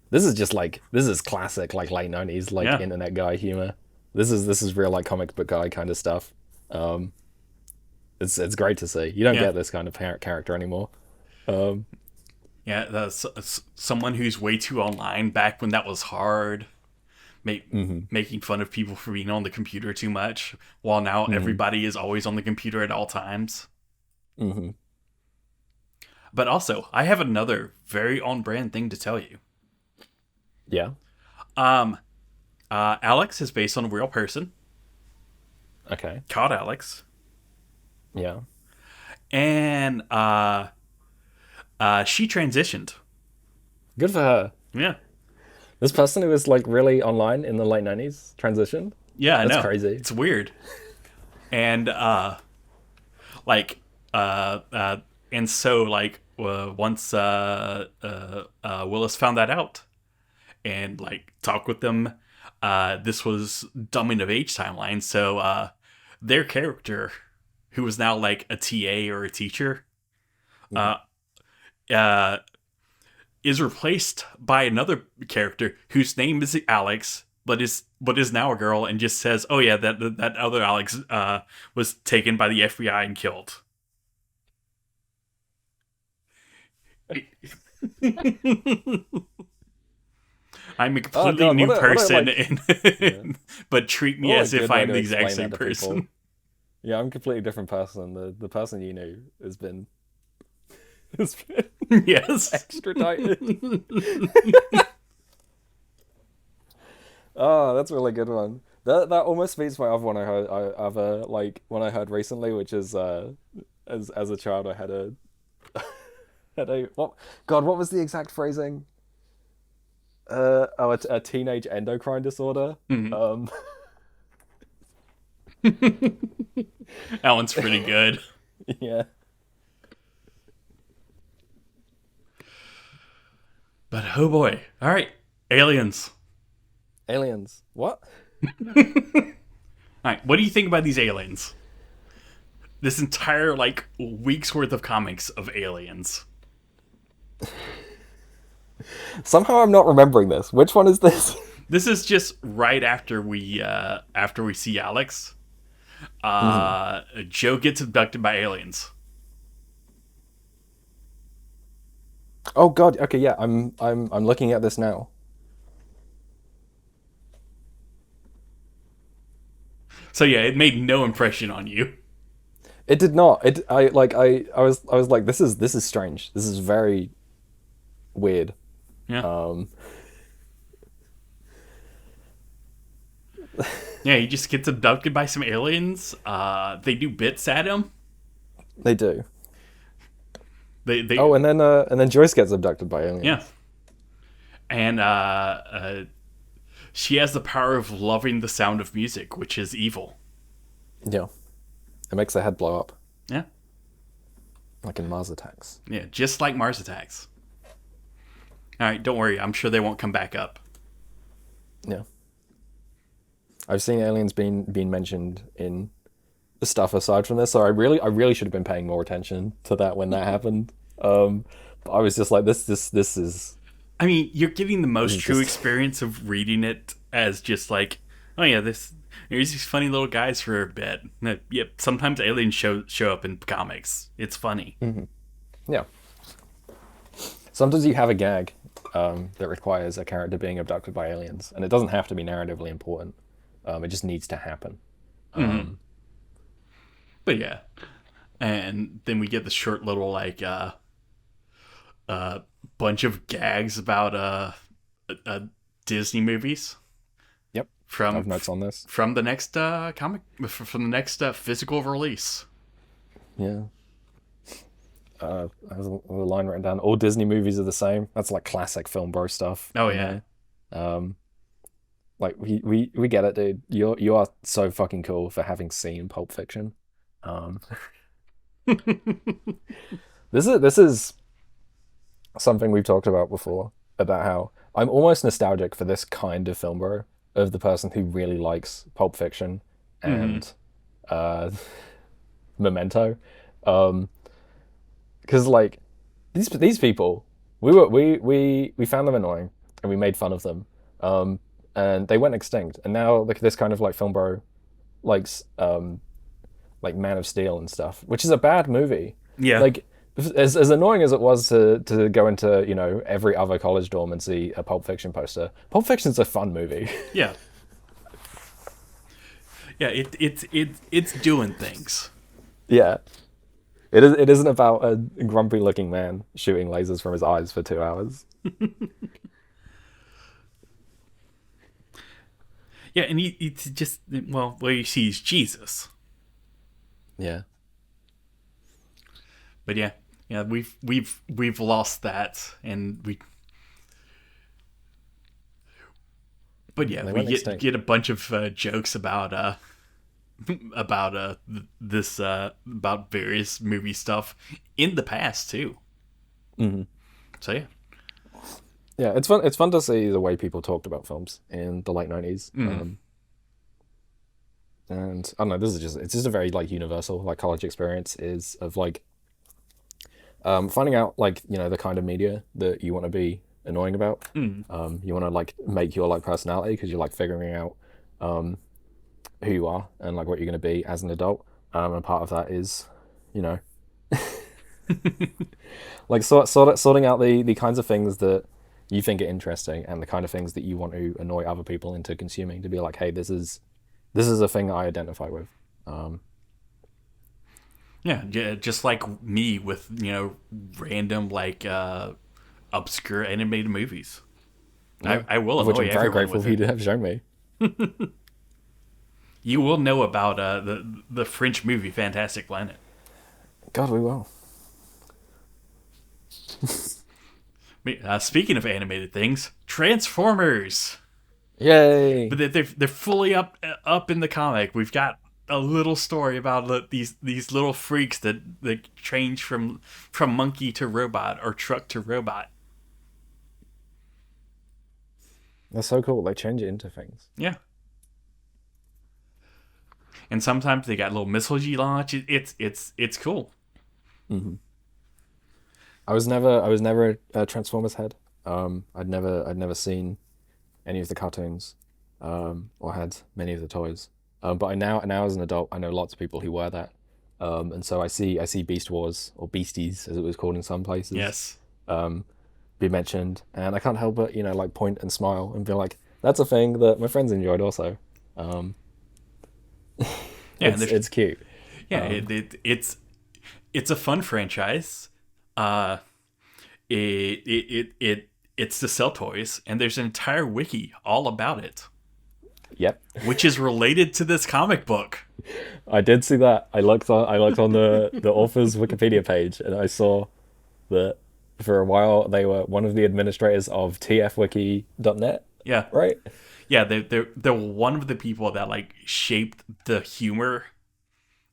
This is just like this is classic like late 90s like Yeah. internet guy humor. This is real like comic book guy kind of stuff. It's great to see. You don't Yeah. get this kind of character anymore. Yeah, that's someone who's way too online back when that was hard. Making fun of people for being on the computer too much, while now everybody is always on the computer at all times. Mm-hmm. But also, I have another very on-brand thing to tell you. Yeah. Alex is based on a real person Okay. called Alex, Yeah. and she transitioned. Good for her. Yeah, This person who was like really online in the late 90s transitioned. yeah, I That's know. crazy. It's weird, and once Willis found that out and like talked with them, this was dumbing of age timeline. So their character, who was now like a TA or a teacher, is replaced by another character whose name is Alex, but is now a girl, and just says, "Oh yeah, that other Alex was taken by the FBI and killed." I'm a completely God, new what a, person, Yeah. but treat me What a as if good way I'm to the exact explain same that to people. person. Yeah, I'm a completely different person. The person you knew has been has been Yes. extradited. Oh, that's a really good one. That almost beats my other one one I heard recently, which is as a child I had a what was the exact phrasing? A teenage endocrine disorder. That one's pretty good. Yeah. But oh boy. All right. Aliens. Aliens. What? All right. What do you think about these aliens? This entire like week's worth of comics of aliens. Somehow I'm not remembering this. Which one is this? This is just right after we see Alex. Joe gets abducted by aliens. Oh God. Okay, yeah. I'm looking at this now. So yeah, it made no impression on you. It did not. I was like this is strange. This is very weird. Yeah. Yeah, he just gets abducted by some aliens. They do bits at him. They do. They Oh, and then Joyce gets abducted by aliens. yeah. And she has the power of loving the sound of music, which is evil. Yeah. It makes their head blow up, Yeah. like in Mars Attacks. Yeah, just like Mars Attacks. All right, don't worry. I'm sure they won't come back up. Yeah. I've seen aliens being mentioned in stuff aside from this, so I really should have been paying more attention to that when that happened. I was just like, this is I mean, you're getting the most is true just- experience of reading it as just like, oh yeah, here's these funny little guys for a bit. Yep, sometimes aliens show up in comics. It's funny. yeah. Sometimes you have a gag that requires a character being abducted by aliens, and it doesn't have to be narratively important. It just needs to happen. But yeah, and then we get the short little like bunch of gags about Disney movies Yep. I from have notes on this. from the next from the next physical release. Yeah. I have a line written down. All Disney movies are the same. That's like classic film bro stuff. Oh you yeah. know? Like we get it, dude. You are so fucking cool for having seen Pulp Fiction. This is something we've talked about before, about how I'm almost nostalgic for this kind of film bro, of the person who really likes Pulp Fiction and Memento. Because like these people, we found them annoying and we made fun of them, and they went extinct. And now like this kind of like film bro likes like Man of Steel and stuff, which is a bad movie. Yeah. Like as annoying as it was to go into, you know, every other college dorm and see a Pulp Fiction poster. Pulp Fiction's a fun movie. Yeah. Yeah, it's doing things. Yeah. It isn't about a grumpy looking man shooting lasers from his eyes for 2 hours. Yeah, and it's just, well, what you see is Jesus. Yeah. But yeah, we've lost that, and we. But yeah, They we went extinct. get a bunch of jokes about this about various movie stuff in the past too. Mm-hmm. So yeah. Yeah, it's fun. It's fun to see the way people talked about films in the late 90s. And I don't know. It's just a very like universal like college experience is of like finding out like, you know, the kind of media that you want to be annoying about. You want to like make your like personality because you're like figuring out who you are and like what you're going to be as an adult. And part of that is, you know, like sorting out the kinds of things that you think are interesting and the kind of things that you want to annoy other people into consuming, to be like, hey, this is a thing that I identify with. Yeah, just like me with, you know, random like obscure animated movies. Yeah. I will Which annoy I'm very everyone grateful with for you it. to have shown me. You will know about the French movie Fantastic Planet. God, we will. Speaking of animated things, Transformers. Yay! But they're fully up in the comic. We've got a little story about these little freaks that change from monkey to robot or truck to robot. That's so cool. They change it into things. Yeah. And sometimes they got little missiles you launch. It's cool. I was never a Transformers head. I'd never seen any of the cartoons, or had many of the toys. But now as an adult, I know lots of people who were that. And so I see Beast Wars, or Beasties as it was called in some places. Yes. Be mentioned, and I can't help but, you know, like point and smile and be like, that's a thing that my friends enjoyed also. Yeah, it's cute. Yeah, it's a fun franchise. It's to sell toys, and there's an entire wiki all about it, Yep. which is related to this comic book. I did see that. I looked on the author's Wikipedia page, and I saw that for a while they were one of the administrators of tfwiki.net. Yeah, Right? yeah. They're one of the people that like shaped the humor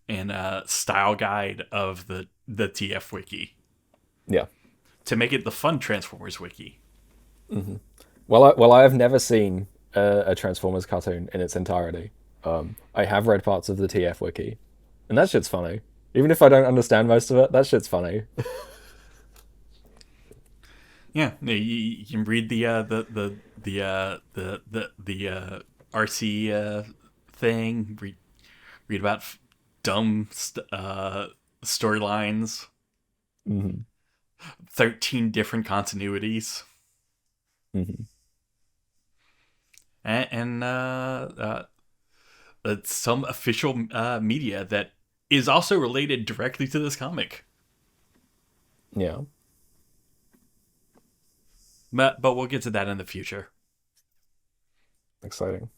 and style guide of the TF wiki Yeah. to make it the fun Transformers wiki. Well, I have never seen a Transformers cartoon in its entirety. I have read parts of the TF wiki, and that shit's funny. Even if I don't understand most of it, that shit's funny. Yeah, you can read the RC thing. Read about dumb storylines. Mm-hmm. 13 different continuities. Mm-hmm. And some official media that is also related directly to this comic. Yeah. But we'll get to that in the future. Exciting.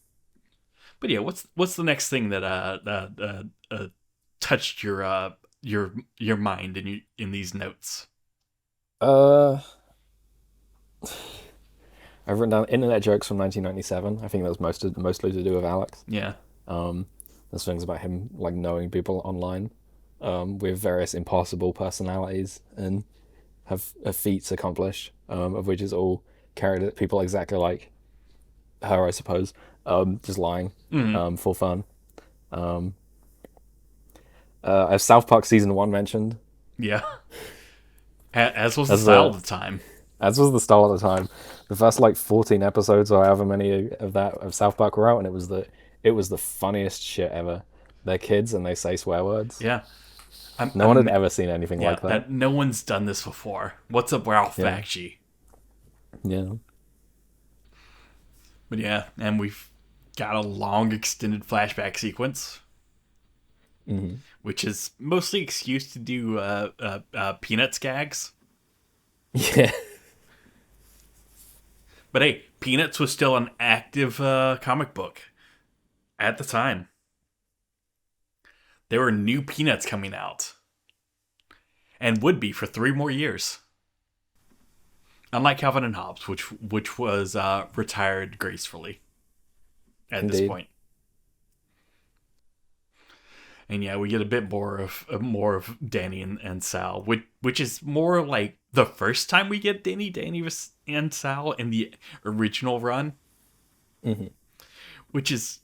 But yeah, what's the next thing that touched your mind in these notes? Uh, I've written down internet jokes from 1997. I think that's mostly to do with Alex. Yeah. There's things about him like knowing people online, with various impossible personalities and have feats accomplished, of which is all carried at people exactly like her, I suppose, just lying, for fun. I have South Park season 1 mentioned, Yeah. As was the as style the of the time. as was the style at the time. The first like 14 episodes or however many of South Park were out, and it was the funniest shit ever. They're kids and they say swear words. Yeah. No one had ever seen anything Yeah, like that. no one's done this before. What's up, Ralph Yeah. Bakshi? Yeah. But yeah, and we've got a long extended flashback sequence, which is mostly excuse to do Peanuts gags. Yeah. But hey, Peanuts was still an active comic book at the time. There were new Peanuts coming out, and would be for 3 more years. Unlike Calvin and Hobbes, which was retired gracefully at this point. And yeah, we get a bit more of Danny and Sal, which is more like the first time we get Danny and Sal in the original run. Mm-hmm. Which is,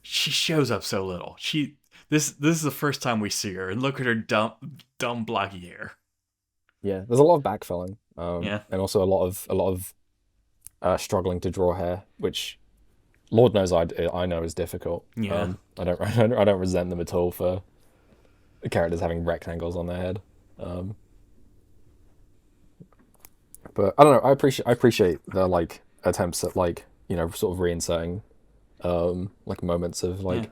she shows up so little. This is the first time we see her, and look at her dumb blocky hair. Yeah, there's a lot of backfilling, Yeah. and also a lot of struggling to draw hair, which Lord knows I know is difficult. Yeah. I don't resent them at all for the characters having rectangles on their head. But I don't know. I appreciate the like attempts at like, you know, sort of reinserting like moments of like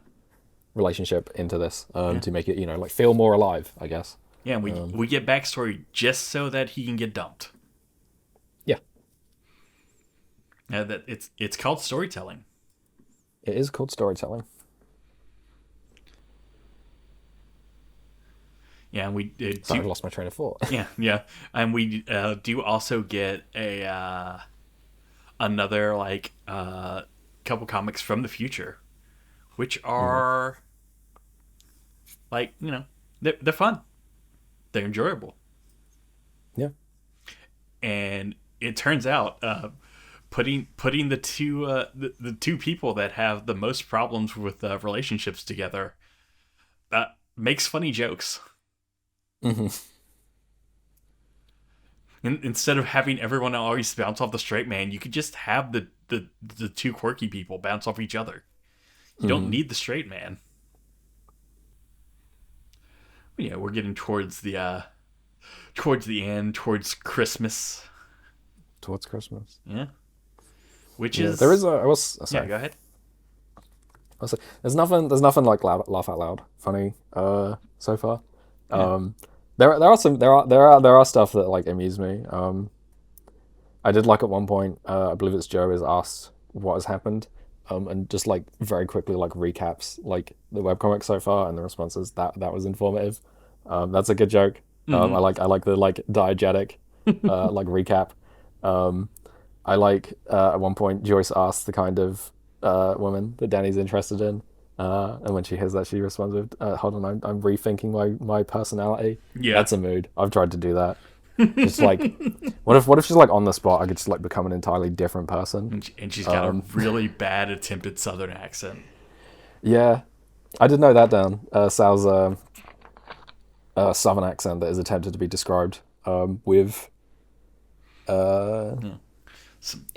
relationship into this, to make it, you know, like feel more alive, I guess. Yeah, we get backstory just so that he can get dumped. Yeah. Yeah, that it's called storytelling. It is called storytelling. Yeah, and we Sorry, I've lost my train of thought. yeah, and we do also get another like couple comics from the future, which are like, you know, they're fun, they're enjoyable, Yeah. and it turns out putting the two people that have the most problems with relationships together makes funny jokes. Mm-hmm. Instead of having everyone always bounce off the straight man, you could just have the two quirky people bounce off each other. You don't need the straight man. But yeah, we're getting towards the end, towards Christmas. Towards Christmas. Yeah. Which is there is a sorry. Yeah, go ahead. There's nothing like laugh out loud funny so far. There are stuff that like amuse me. I did like at one point, I believe it's Joe is asked what has happened, and just like very quickly like recaps like the webcomic so far, and the response is that was informative. That's a good joke. I like the like diegetic like recap. I like at one point Joyce asks the kind of woman that Danny's interested in, and when she hears that, she responds with, "Hold on, I'm rethinking my personality." Yeah, that's a mood. I've tried to do that. Just like, what if she's like on the spot? I could just like become an entirely different person. And she's got a really bad attempted Southern accent. Yeah, I did know that down. Sal's Southern accent that is attempted to be described with The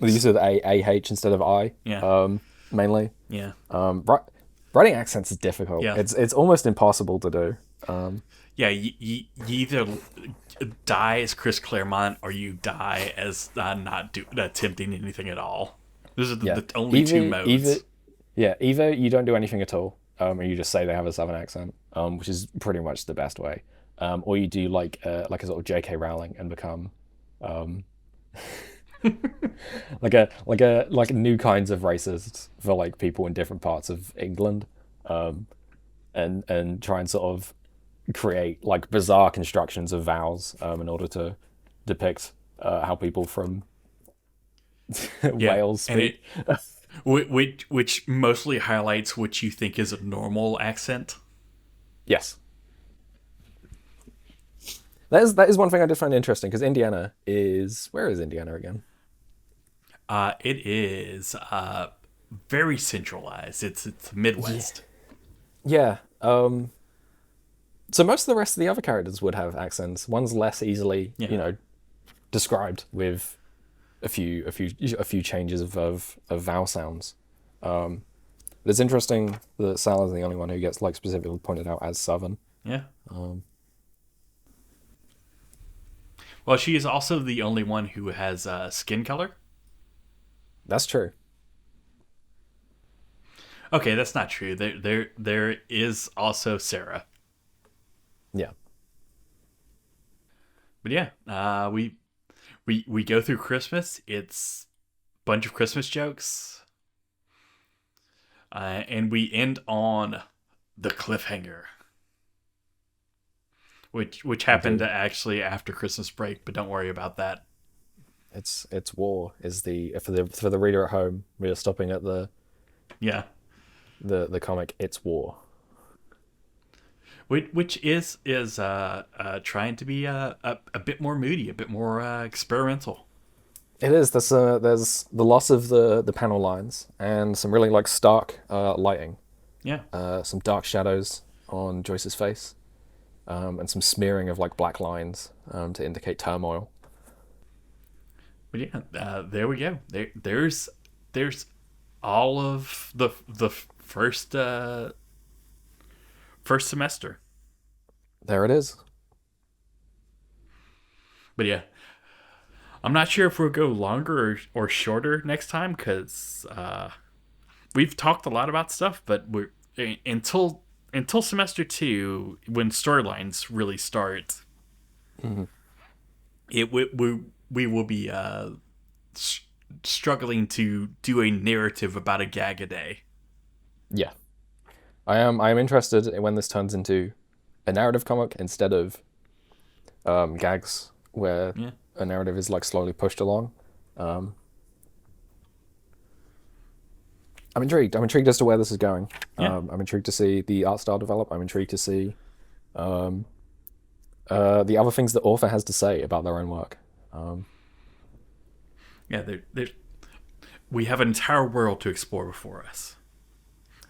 use of AH instead of I. Yeah. Mainly. Yeah. Writing accents is difficult. Yeah. It's almost impossible to do. Yeah, you either die as Chris Claremont or you die as not attempting anything at all. Those are the only two modes. Either you don't do anything at all, and you just say they have a southern accent, which is pretty much the best way, or you do like a sort of J.K. Rowling and become like new kinds of racists for like people in different parts of England, and try and sort of create like bizarre constructions of vowels in order to depict how people from Wales speak. Which mostly highlights what you think is a normal accent. Yes. That is one thing I did find interesting, because Indiana is... Where is Indiana again? It is very centralized. It's Midwest. Yeah. So most of the rest of the other characters would have accents. One's less easily, described with a few changes of vowel sounds. But it's interesting that Sal is the only one who gets like specifically pointed out as Southern. Yeah. Well, she is also the only one who has skin color. That's true. Okay, that's not true. There is also Sarah. Yeah. But yeah, we go through Christmas. It's a bunch of Christmas jokes. And we end on the cliffhanger. Which happened actually after Christmas break, but don't worry about that. It's war is the for the reader at home. We are stopping at the comic. It's war, which is trying to be a bit more moody, a bit more experimental. It is. There's the loss of the panel lines and some really like stark lighting. Yeah. Some dark shadows on Joyce's face, and some smearing of like black lines to indicate turmoil. But yeah, there we go. There's all of the first semester. There it is. But yeah, I'm not sure if we'll go longer or shorter next time, because we've talked a lot about stuff, but we're until semester 2, when storylines really start. Mm-hmm. We will be struggling to do a narrative about a gag a day. Yeah, I am interested in when this turns into a narrative comic instead of gags where a narrative is like slowly pushed along. I'm intrigued. I'm intrigued as to where this is going. Yeah. I'm intrigued to see the art style develop. I'm intrigued to see the other things the author has to say about their own work. We have an entire world to explore before us.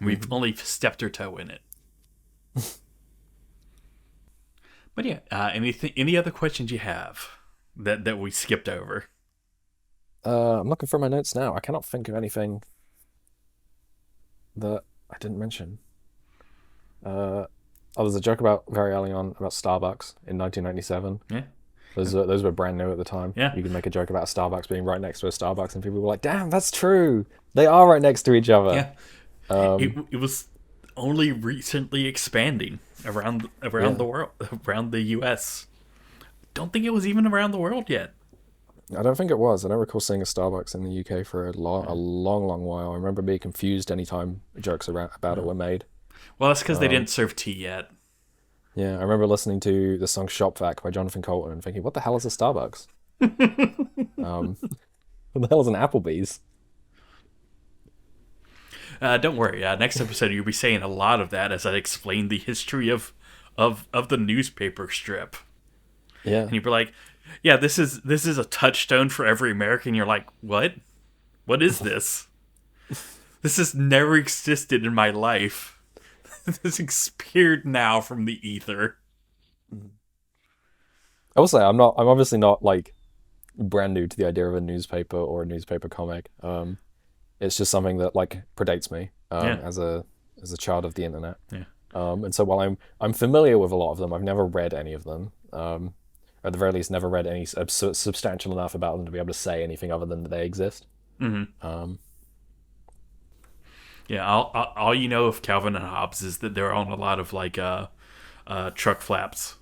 We've only stepped our toe in it. But yeah, any other questions you have that we skipped over? I'm looking for my notes now. I cannot think of anything that I didn't mention. There's a joke about very early on about Starbucks in 1997. Yeah. Those were brand new at the time. Yeah. You could make a joke about a Starbucks being right next to a Starbucks, and people were like, "Damn, that's true. They are right next to each other." Yeah. It was only recently expanding around the world, around the U.S. Don't think it was even around the world yet. I don't think it was. I don't recall seeing a Starbucks in the UK for a long while. I remember being confused anytime jokes about it were made. Well, that's because they didn't serve tea yet. Yeah, I remember listening to the song Shop Vac by Jonathan Colton and thinking, what the hell is a Starbucks? What the hell is an Applebee's? Don't worry. Next episode, you'll be saying a lot of that as I explain the history of the newspaper strip. Yeah. And you'll be like, yeah, this is a touchstone for every American. You're like, what? What is this? This has never existed in my life. This expired now from the ether. I will say I'm obviously not like, brand new to the idea of a newspaper or a newspaper comic. It's just something that like predates me as a child of the internet. Yeah. And so while I'm familiar with a lot of them, I've never read any of them. Or at the very least, never read any substantial enough about them to be able to say anything other than that they exist. Mm-hmm. Yeah, all you know of Calvin and Hobbes is that they're on a lot of like truck flaps.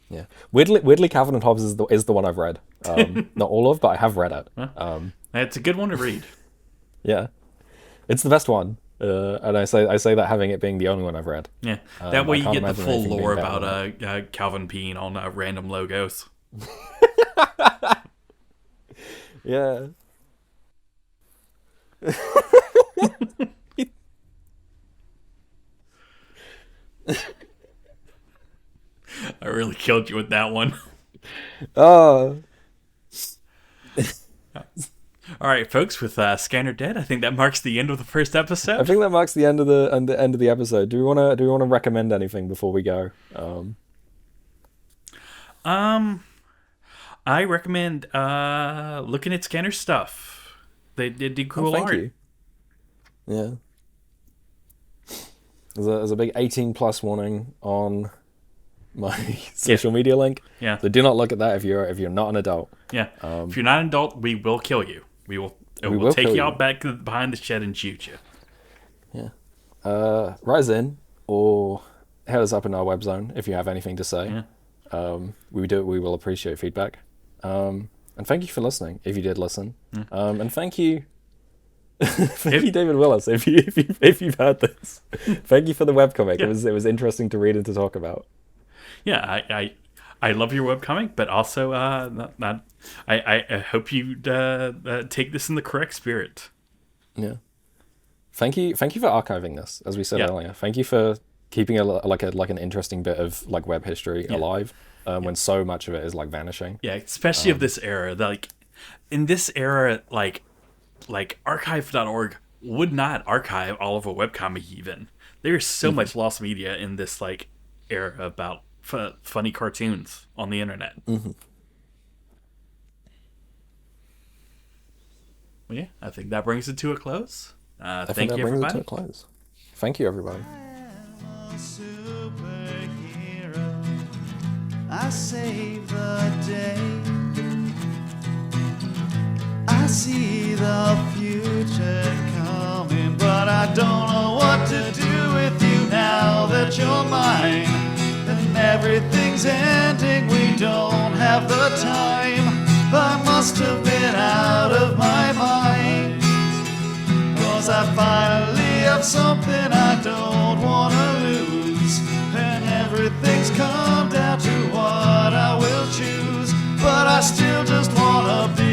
Yeah, weirdly, Calvin and Hobbes is the one I've read. Not all of, but I have read it. It's a good one to read. Yeah, it's the best one, and I say that having it being the only one I've read. Yeah, that way you get the full anything being lore better about Calvin peeing on random logos. Yeah. I really killed you with that one. Oh. All right, folks. With Scanner dead, I think that marks the end of the first episode. I think that marks the end of the episode. Do we want to recommend anything before we go? I recommend looking at Scanner stuff. They do cool thank art. You. Yeah. There's a big 18+ warning on my social media link. Yeah. So do not look at that if you're not an adult. Yeah. If you're not an adult, we will kill you. We will take you out back behind the shed and shoot you. Yeah. Write us in or hit us up in our web zone if you have anything to say. Yeah. We will appreciate feedback. And thank you for listening if you did listen. And thank you. Thank you, David Willis. If you've heard this, thank you for the webcomic. Yeah. It was interesting to read and to talk about. Yeah, I love your webcomic, but also I hope you take this in the correct spirit. Yeah. Thank you for archiving this, as we said earlier. Thank you for keeping like an interesting bit of like web history alive when so much of it is like vanishing. Yeah, especially of this era. Like in this era, like archive.org would not archive all of a webcomic even. There's so much lost media in this like era about funny cartoons on the internet. Well, yeah, I think that brings it to a close. Thank you, everybody. It to a close. Thank you, everybody. I'm a superhero. I save the day. I see the future coming, but I don't know what to do with you now that you're mine. And everything's ending, we don't have the time. I must have been out of my mind, 'cause I finally have something I don't wanna lose. And everything's come down to what I will choose, but I still just wanna be